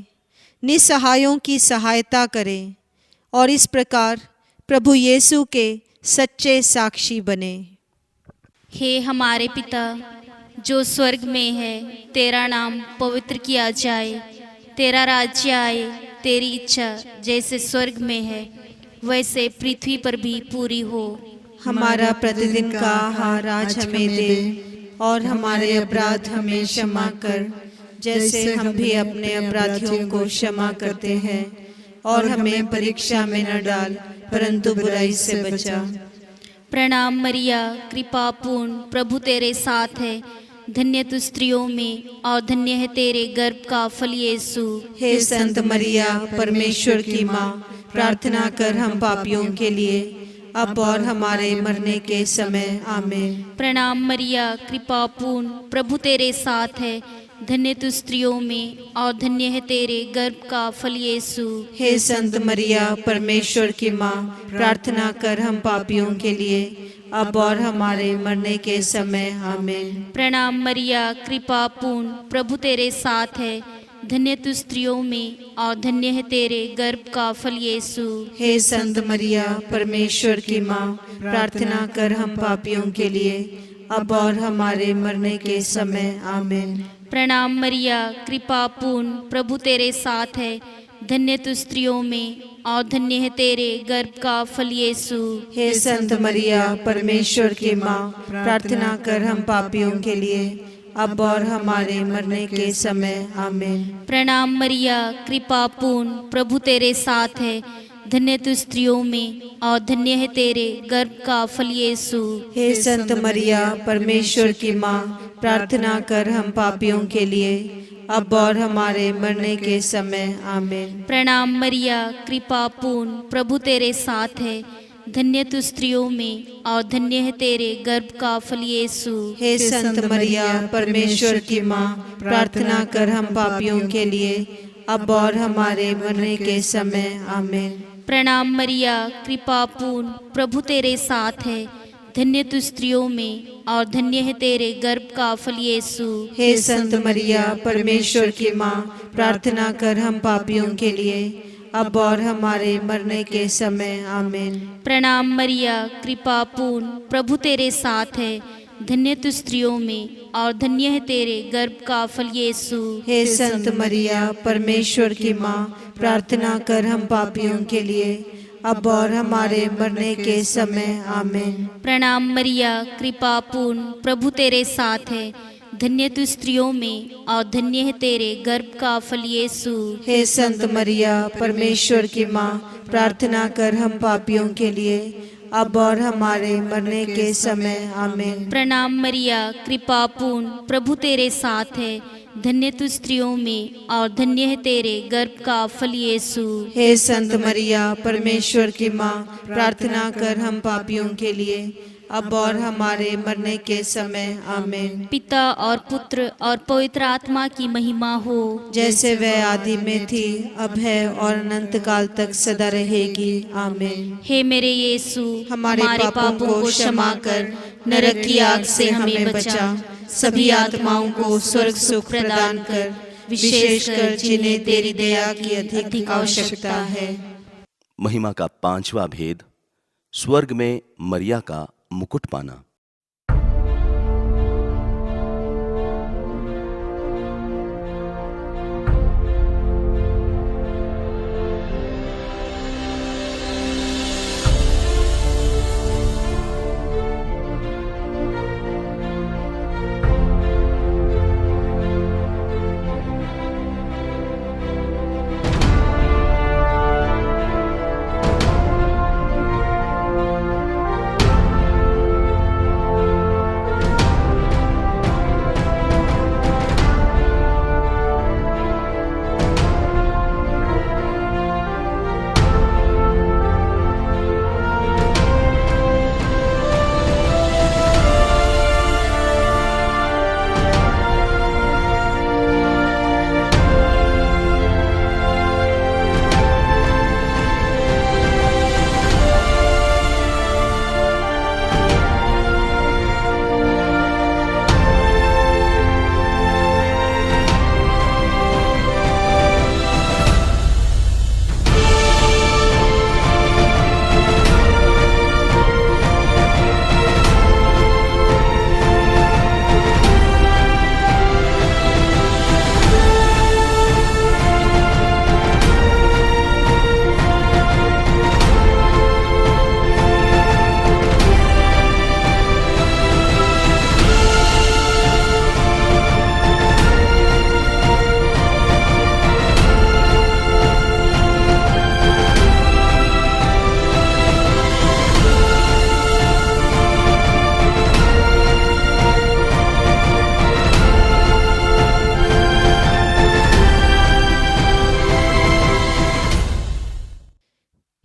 J: निस्सहायों की सहायता करें और इस प्रकार प्रभु यीशु के सच्चे साक्षी बने।
K: हे हमारे पिता जो स्वर्ग में है, तेरा नाम पवित्र किया जाए, तेरा राज्य आए, तेरी इच्छा जैसे स्वर्ग में है वैसे पृथ्वी पर भी पूरी हो।
J: हमारा प्रतिदिन का आहार आज हमें दे और हमारे अपराध हमें क्षमा कर, जैसे हम भी अपने अपराधियों को क्षमा करते हैं, और हमें परीक्षा में न डाल परंतु बुराई से बचा।
K: प्रणाम मरिया, कृपा पूर्ण, प्रभु तेरे साथ है, धन्य तू स्त्रियों में और धन्य है तेरे गर्भ का फल यीशु।
J: हे संत मरिया, परमेश्वर की माँ, प्रार्थना कर हम पापियों के लिए, अब और हमारे मरने के समय। आमीन।
K: प्रणाम मरिया, कृपा पूर्ण, प्रभु तेरे साथ है, धन्य तू स्त्रियों में और धन्य है तेरे गर्भ का फल यीशु।
J: हे संत मरिया, परमेश्वर की माँ, प्रार्थना कर हम पापियों के लिए, अब और हमारे मरने के समय। आमीन।
K: प्रणाम मरिया, कृपा पूर्ण, प्रभु तेरे साथ है, धन्य तू स्त्रियों में और धन्य है तेरे गर्भ का फल यीशु।
J: हे संत मरिया, परमेश्वर की माँ, प्रार्थना कर हम पापियों के लिए, अब और हमारे मरने के समय। आमीन।
K: प्रणाम मरिया, कृपा पूर्ण, प्रभु तेरे साथ है, धन्य तू स्त्रियों में और धन्य है तेरे गर्भ का फल यीशु।
J: हे संत मरिया, परमेश्वर की माँ, प्रार्थना कर हम पापियों के लिए, अब और हमारे मरने के समय। आमीन।
K: प्रणाम मरिया, कृपा पूर्ण, प्रभु तेरे साथ है, धन्य तू स्त्रियों में और धन्य है तेरे गर्भ का फल यीशु।
J: हे संत मरिया, परमेश्वर की माँ, प्रार्थना कर हम पापियों के लिए, अब और हमारे मरने के समय। आमीन।
K: प्रणाम मरिया, कृपा पूर्ण, प्रभु तेरे साथ है, धन्य तू स्त्रियों में और धन्य है तेरे गर्भ का फल यीशु।
J: हे संत मरिया, परमेश्वर की माँ, प्रार्थना कर हम पापियों के लिए, अब और हमारे मरने के समय। आमीन।
K: प्रणाम मरिया, कृपा पूर्ण, प्रभु तेरे साथ है, धन्य तू स्त्रियों में और धन्य है तेरे गर्भ का फल यीशु।
J: हे संत मरिया, परमेश्वर की माँ, प्रार्थना कर हम पापियों के लिए, अब और हमारे मरने के समय। आमीन।
K: प्रणाम मरिया, कृपा पूर्ण, प्रभु तेरे साथ है, धन्य तू स्त्रियों में और धन्य है तेरे गर्भ का फल यीशु।
J: हे संत मरिया, परमेश्वर की माँ, प्रार्थना कर हम पापियों के लिए, अब और हमारे मरने के समय। आमीन।
K: प्रणाम मरिया, कृपा पूर्ण, प्रभु तेरे साथ है, धन्य तू स्त्रियों में और धन्य है तेरे गर्भ का फल यीशु।
J: हे संत मरिया, परमेश्वर की माँ, प्रार्थना कर हम पापियों के लिए, अब और हमारे मरने के समय। आमीन।
K: प्रणाम मरिया, कृपा पूर्ण, प्रभु तेरे साथ है, धन्य तू स्त्रियों में और धन्य है तेरे गर्भ का फल यीशु।
J: हे संत मरिया, परमेश्वर की माँ, प्रार्थना कर हम पापियों के लिए, अब और हमारे मरने के समय। आमीन।
K: पिता और पुत्र और पवित्र आत्मा की महिमा हो,
J: जैसे वह आदि में थी, अब है और अनंत काल तक सदा रहेगी। आमीन।
K: हे मेरे यीशु,
J: हमारे पापों को क्षमा कर, नरक की आग से हमें बचा, सभी आत्माओं को स्वर्ग सुख प्रदान कर, विशेषकर जिन्हें तेरी दया की अधिक आवश्यकता है।
B: महिमा का 5वां भेद, स्वर्ग में मरिया का मुकुट पाना।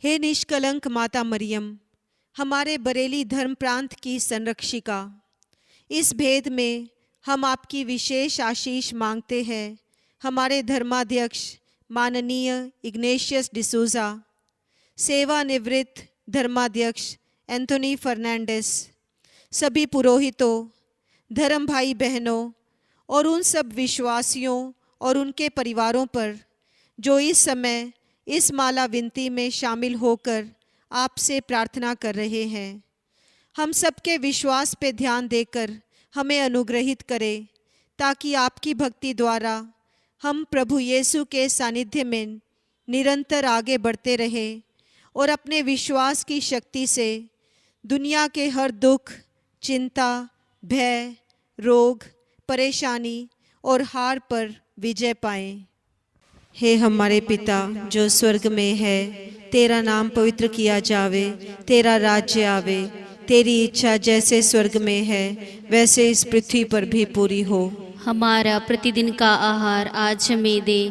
J: हे निष्कलंक माता मरियम, हमारे बरेली धर्म प्रांत की संरक्षिका, इस भेद में हम आपकी विशेष आशीष मांगते हैं। हमारे धर्माध्यक्ष माननीय इग्नेशियस डिसूजा, सेवानिवृत्त धर्माध्यक्ष एंथोनी फर्नांडिस, सभी पुरोहितों, धर्म भाई बहनों और उन सब विश्वासियों और उनके परिवारों पर जो इस समय इस माला विनती में शामिल होकर आपसे प्रार्थना कर रहे हैं। हम सबके विश्वास पे ध्यान देकर हमें अनुग्रहित करें, ताकि आपकी भक्ति द्वारा हम प्रभु यीशु के सानिध्य में निरंतर आगे बढ़ते रहें और अपने विश्वास की शक्ति से दुनिया के हर दुख, चिंता, भय, रोग, परेशानी और हार पर विजय पाएं। हे हमारे पिता जो स्वर्ग में है, तेरा नाम पवित्र किया जावे, तेरा राज्य आवे, तेरी इच्छा जैसे स्वर्ग में है वैसे इस पृथ्वी पर भी पूरी हो।
K: हमारा प्रतिदिन का आहार आज हमें दे,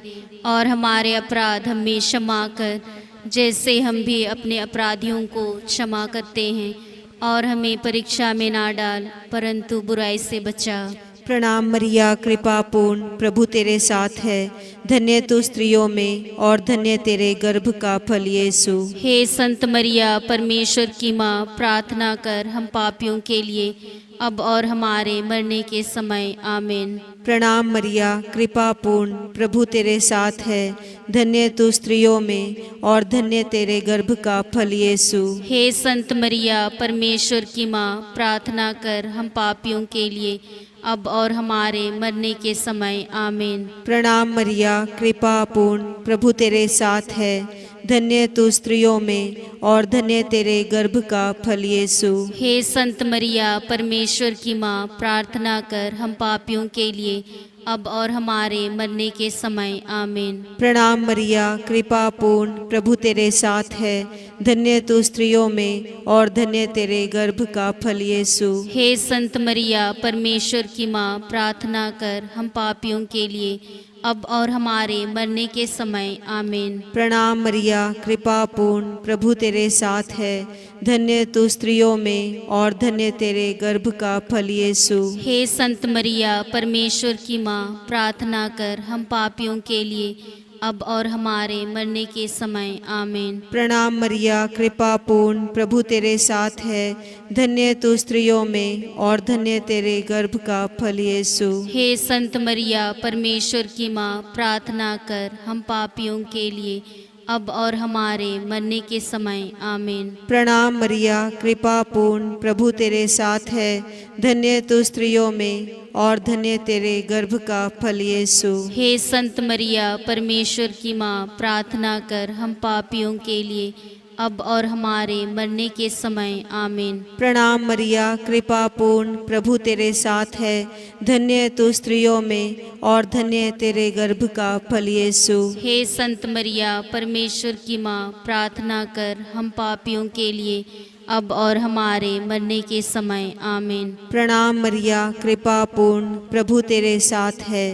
K: और हमारे अपराध हमें क्षमा कर, जैसे हम भी अपने अपराधियों को क्षमा करते हैं, और हमें परीक्षा में ना डाल, परंतु बुराई से बचा।
J: प्रणाम मरिया, कृपा पूर्ण, प्रभु तेरे साथ है, धन्य तू स्त्रियों में और धन्य तेरे गर्भ का फल यीशु।
K: हे संत मरिया, परमेश्वर की माँ, प्रार्थना कर हम पापियों के लिए, अब और हमारे मरने के समय। आमीन।
J: प्रणाम मरिया, कृपा पूर्ण, प्रभु तेरे साथ है, धन्य तू स्त्रियों में और धन्य तेरे गर्भ का फल यीशु।
K: हे संत मरिया, परमेश्वर की माँ, प्रार्थना कर हम पापियों के लिए, अब और हमारे मरने के समय। आमीन।
J: प्रणाम मरिया, कृपा पूर्ण, प्रभु तेरे साथ है, धन्य तू स्त्रियों में और धन्य तेरे गर्भ का फल यीशु।
K: हे संत मरिया, परमेश्वर की माँ, प्रार्थना कर हम पापियों के लिए, अब और हमारे मरने के समय। आमीन।
J: प्रणाम मरिया, कृपा पूर्ण, प्रभु तेरे साथ है, धन्य तू स्त्रियों में और धन्य तेरे गर्भ का फल यीशु।
K: हे संत मरिया, परमेश्वर की माँ, प्रार्थना कर हम पापियों के लिए, अब और हमारे मरने के समय। आमीन।
J: प्रणाम मरिया, कृपा पूर्ण, प्रभु तेरे साथ है, धन्य तू स्त्रियों में और धन्य तेरे गर्भ का फल यीशु।
K: हे संत मरिया, परमेश्वर की माँ, प्रार्थना कर हम पापियों के लिए, अब और हमारे मरने के समय आमीन।
J: प्रणाम मरिया, कृपा पूर्ण, प्रभु तेरे साथ है। धन्य तू स्त्रियों में और धन्य तेरे गर्भ का फल यीशु।
K: हे संत मरिया, परमेश्वर की माँ, प्रार्थना कर हम पापियों के लिए अब और हमारे मरने के समय आमीन।
J: प्रणाम मरिया, कृपा पूर्ण, प्रभु तेरे साथ है। धन्य तू स्त्रियों में और धन्य तेरे गर्भ का फल यीशु।
K: हे संत मरिया, परमेश्वर की माँ, प्रार्थना कर हम पापियों के लिए अब और हमारे मरने के समय आमीन।
J: प्रणाम मरिया, कृपा पूर्ण, प्रभु तेरे साथ है। धन्य तू स्त्रियों में और धन्य तेरे गर्भ का फल यीशु।
K: हे संत मरिया, परमेश्वर की माँ, प्रार्थना कर हम पापियों के लिए अब और हमारे मरने के समय आमीन।
J: प्रणाम मरिया, कृपा पूर्ण, प्रभु तेरे साथ है।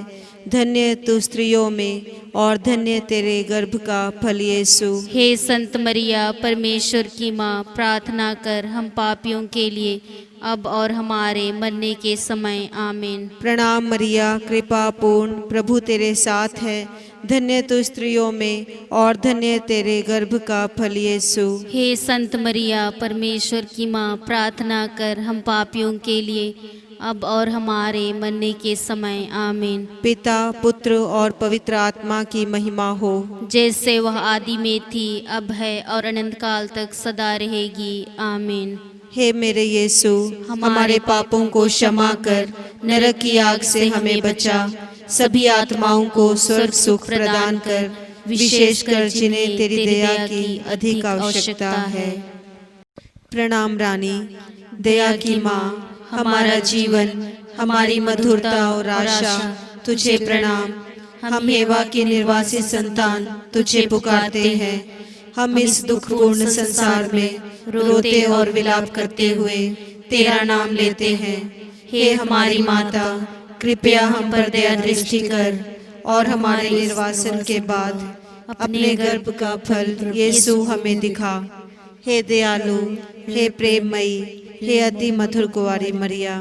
J: धन्य तू स्त्रियों में और धन्य तेरे गर्भ का फल यीशु।
K: हे संत मरिया, परमेश्वर की माँ, प्रार्थना कर हम पापियों के लिए अब और हमारे मरने के समय आमीन।
J: प्रणाम मरिया, कृपा पूर्ण, प्रभु तेरे साथ है। धन्य तू स्त्रियों में और धन्य तेरे गर्भ का फल यीशु।
K: हे संत मरिया, परमेश्वर की माँ, प्रार्थना कर हम पापियों के लिए अब और हमारे मरने के समय आमीन।
J: पिता, पुत्र और पवित्र आत्मा की महिमा हो,
K: जैसे वह आदि में थी, अब है और अनंत काल तक सदा रहेगी आमीन।
J: हे मेरे यीशु, हमारे पापों को क्षमा कर नरक की आग से हमें बचा, सभी आत्माओं को स्वर्ग सुख प्रदान कर, विशेषकर जिन्हें तेरी दया की अधिक आवश्यकता है। प्रणाम रानी, दया की माँ, हमारा जीवन, हमारी मधुरता और आशा, तुझे प्रणाम। हम हेवा के निर्वासी संतान तुझे पुकारते हैं। हम इस दुखपूर्ण संसार में रोते और विलाप करते हुए तेरा नाम लेते हैं। हे हमारी माता, कृपया हम पर दया दृष्टि कर और हमारे निर्वासन के बाद अपने गर्भ का फल यीशु हमें दिखा। हे दयालु, हे प्रेममयी, हे अति मधुर कुंवारी मरिया,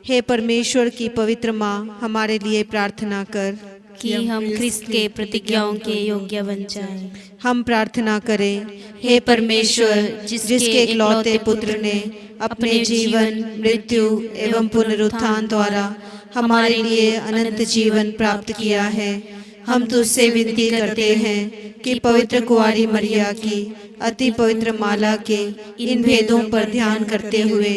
J: हे परमेश्वर की पवित्र माँ, हमारे लिए प्रार्थना कर
K: कि हम ख्रिस्त के प्रतिज्ञाओं के योग्य बन जाएं।
J: हम प्रार्थना करें। हे परमेश्वर, जिसके इकलौते पुत्र ने अपने जीवन, मृत्यु एवं पुनरुत्थान द्वारा हमारे लिए अनंत जीवन प्राप्त किया है, हम तुझसे विनती करते हैं कि पवित्र कुंवारी मरिया की अति पवित्र माला के इन भेदों पर ध्यान करते हुए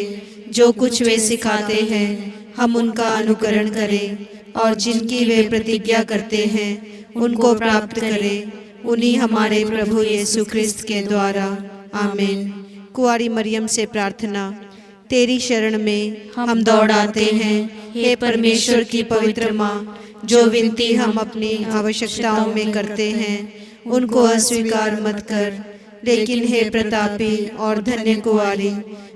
J: जो कुछ वे सिखाते हैं, हम उनका अनुकरण करें और जिनकी वे प्रतिज्ञा करते हैं उनको प्राप्त करें। उन्हीं हमारे प्रभु यीशु ख्रिस्त के द्वारा, आमीन। कुंवारी मरियम से प्रार्थना। तेरी शरण में हम दौड़ आते हैं। हे परमेश्वर की पवित्र माँ, जो विनती हम अपनी आवश्यकताओं में करते हैं उनको अस्वीकार मत कर, लेकिन हे प्रतापी और धन्य कुंवारी,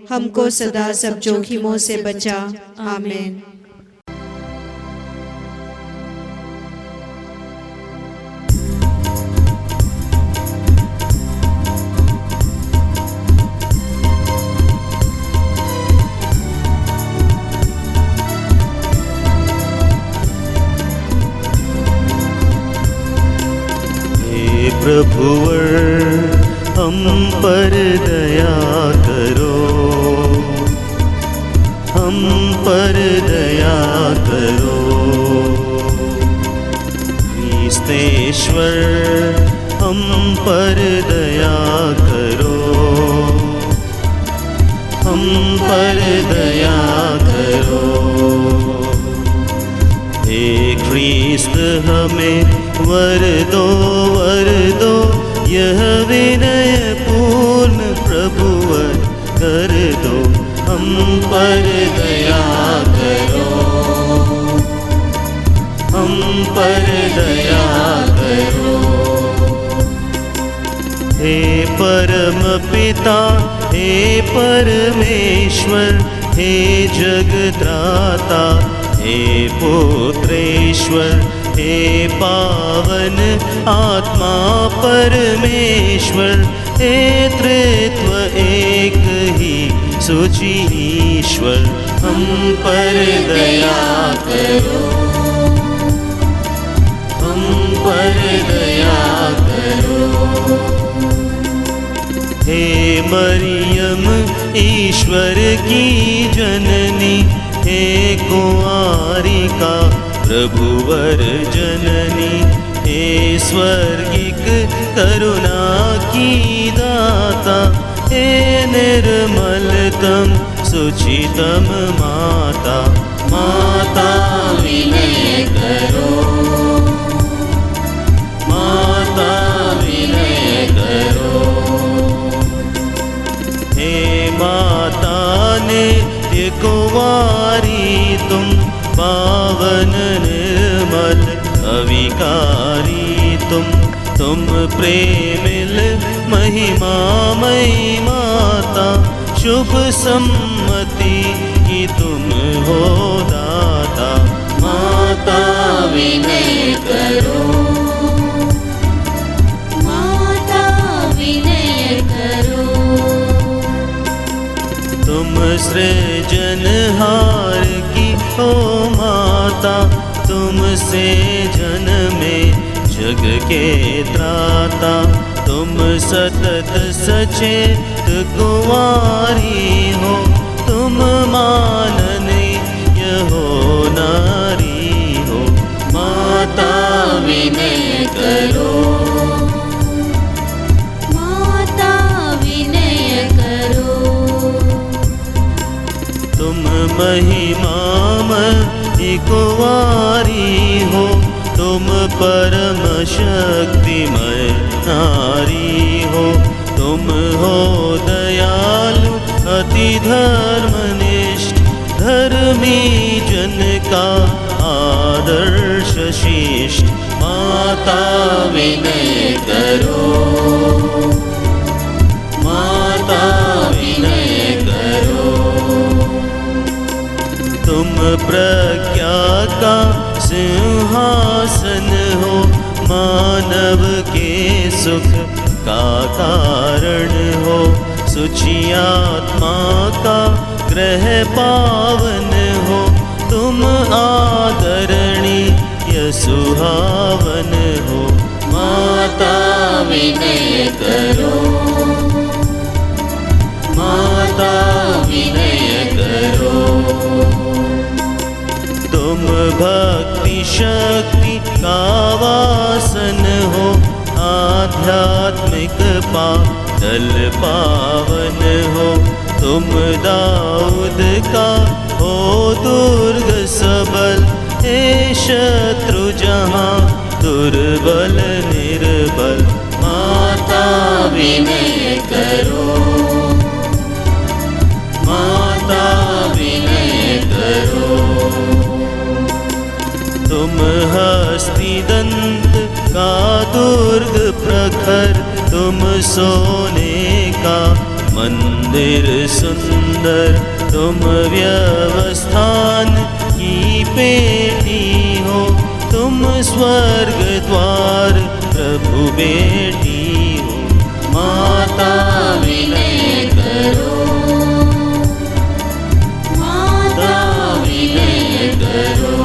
J: हमको सदा सब जोखिमों से बचा। आमीन।
I: प्रभुवर हम पर दया करो, हम पर दया करो। क्रिस्तेश्वर हम पर दया करो, हम पर दया करो। हे ख्रिस्त हमें वर दो, यह विनय पूर्ण प्रभुवर कर दो, हम पर दया करो, हम पर दया करो। हे परम पिता, हे परमेश्वर, हे जगत्राता, हे पुत्रेश्वर, हे पावन आत्मा परमेश्वर, हे त्रित्व एक ही सूची ईश्वर, हम पर दया करो, हम पर दया मरियम ईश्वर की जननी, हे कुंवारिका प्रभुवर जननी, हे स्वर्गिक करुणा की दाता, हे निर्मलतम सुचितम माता, माता विनय करो, माता विनय करो। हे माता नित्य कुंवारी तुम, पावन निर्मल अविकारी तुम प्रेमिल महिमामयी माता, शुभ सम्मति की तुम हो दाता, माता विनय करो, माता विनय करो। तुम सृजनहार की हो माता, तुमसे जन्मे जग के त्राता, तुम सतत सचेत कुंवारी हो, तुम माननीय हो नारी हो, माता विनय करो, माता विनय करो। तुम महिमामयी कुंवारी हो, तुम परम शक्तिमय नारी हो, तुम हो दयालु अति धर्मनिष्ठ, धर्मी जन का आदर्श शिष्ट, माता विनय करो, माता विनय करो। तुम प्रज्ञा का सिंहासन हो, मानव के सुख का कारण हो, सुचि आत्मा का ग्रह पावन हो, तुम आदरणीय सुहावन हो, माता विनय करो, माता विनय करो। तुम भक्ति शक्ति का वासन हो, आध्यात्मिक पाटल पावन हो, तुम दाऊद का हो दुर्ग सबल, हे शत्रु जहाँ दुर्बल निर्बल, माता विनय करो, माता विनय करो। तुम हस्तिदंत का दुर्ग प्रखर, तुम सोने का मंदिर सुंदर, तुम व्यवस्थान की पेटी हो, तुम स्वर्ग द्वार प्रभु बेटी हो, माता विनय करो, माता विनय करो।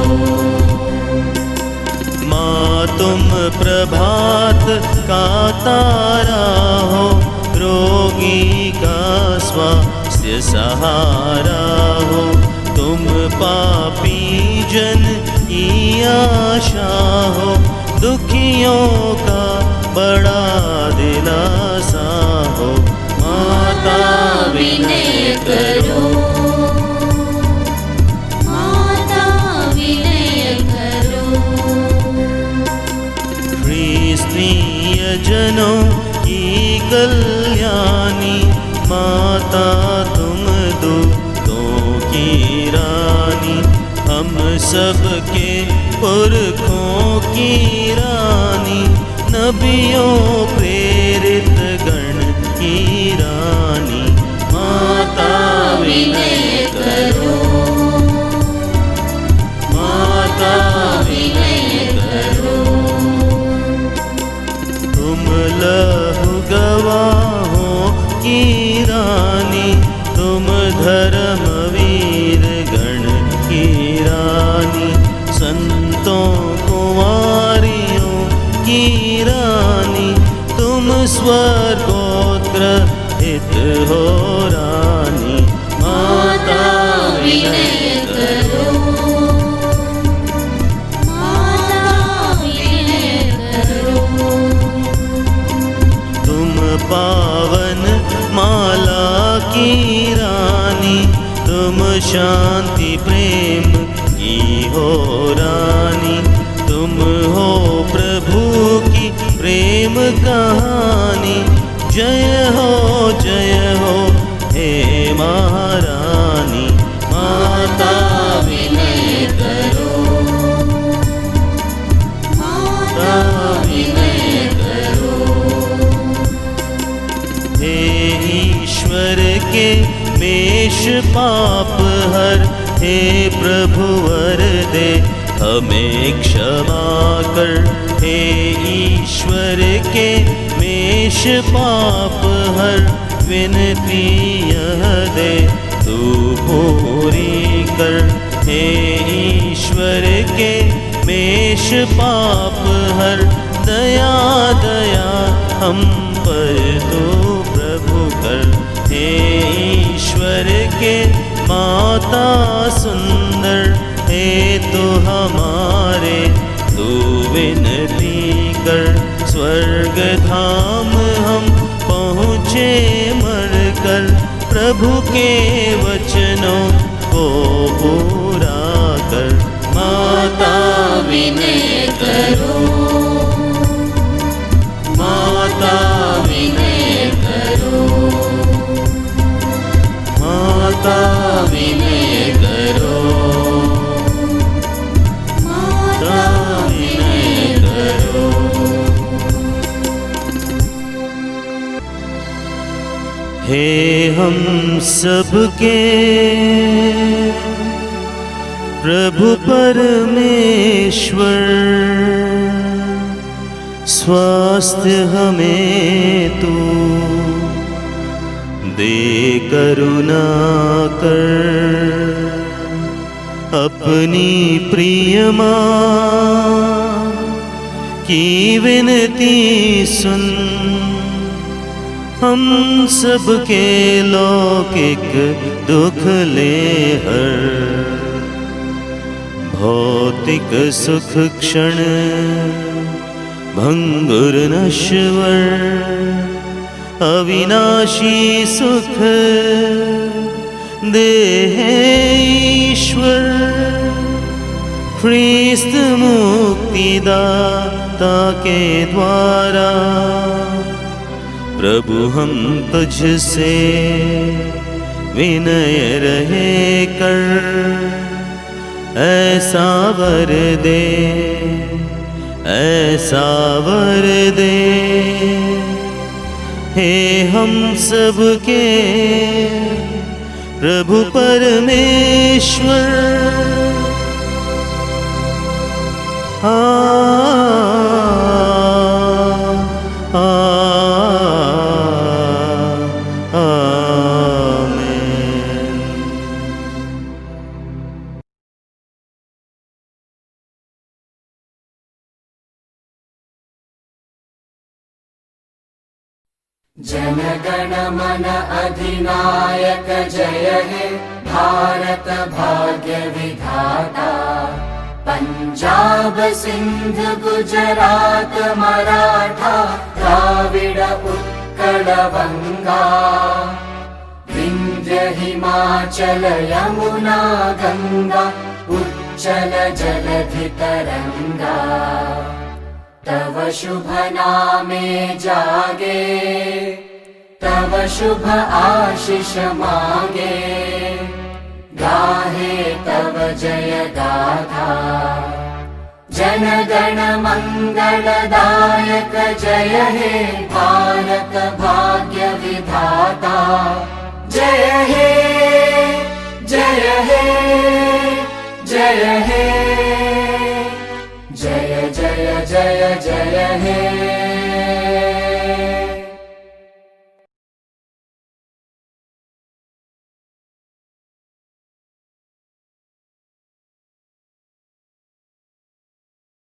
I: माँ तुम प्रभात का तारा हो, रोगी का स्वास्थ्य सहारा हो, तुम पापी जन की आशा हो, दुखियों का बड़ा दिलासा हो, माता विनय करो, माता विनय करो। ख्रिस्तीय जनों की कल्याणी, माता तुम दूतों की रानी, हम सबके पुरखों की रानी, नबियों प्रेरित गण की रानी, माता विनय करो, माता विनय करो। तुम लहु गवाहों की रानी, तुम धर्मवीर गण की रानी, संतों कुंवारियों की रानी, तुम स्वर्गोत्र हित शांति प्रेम की हो रानी, तुम हो प्रभु की प्रेम कहानी। जय हो हे महारानी, माता विनय करो, माता विनय करो। हे ईश्वर के मेष पाप हर, हे प्रभु वर दे हमें क्षमा कर। हे ईश्वर के मेष पाप हर, विनती यह दे तू पूरी कर। हे ईश्वर के मेष पाप हर, दया दया हम पर तू प्रभु कर। हे ईश्वर के माता सुंदर, हे तो हमारे तू विनती कर। स्वर्ग धाम हम पहुँचे मर कर, प्रभु के वचनों को पूरा कर। माता विनय करो, माता विनय करो, माता विनय करो, माता विनय करो। हे हम सबके प्रभु परमेश्वर, स्वास्थ्य हमें तू दे करुणा कर। अपनी प्रिय माँ की विनती सुन, हम सबके लौकिक दुख ले हर। भौतिक सुख क्षण भंगुर नश्वर, अविनाशी सुख दे ईश्वर। ख्रिस्त मुक्तिदाता के द्वारा प्रभु हम तुझसे विनय रहे कर। ऐसा वर दे, ऐसा वर दे, हे हम सबके प्रभु परमेश्वर।
G: जन गण मन अधिनायक जय हे भारत भाग्य विधाता। पंजाब सिंध गुजरात मराठा द्राविड़ उत्कल बंगा। विंध्य हिमाचल यमुना गंगा उच्चल जलधि तरंगा। तव शुभ नामे जागे, तव शुभ आशीष मांगे। गाहे तव जय गाथा, जन गण मंगलदायक जय हे भारत भाग्य विधाता। जय हे जय हे जय हे, जय जय जय जय हे।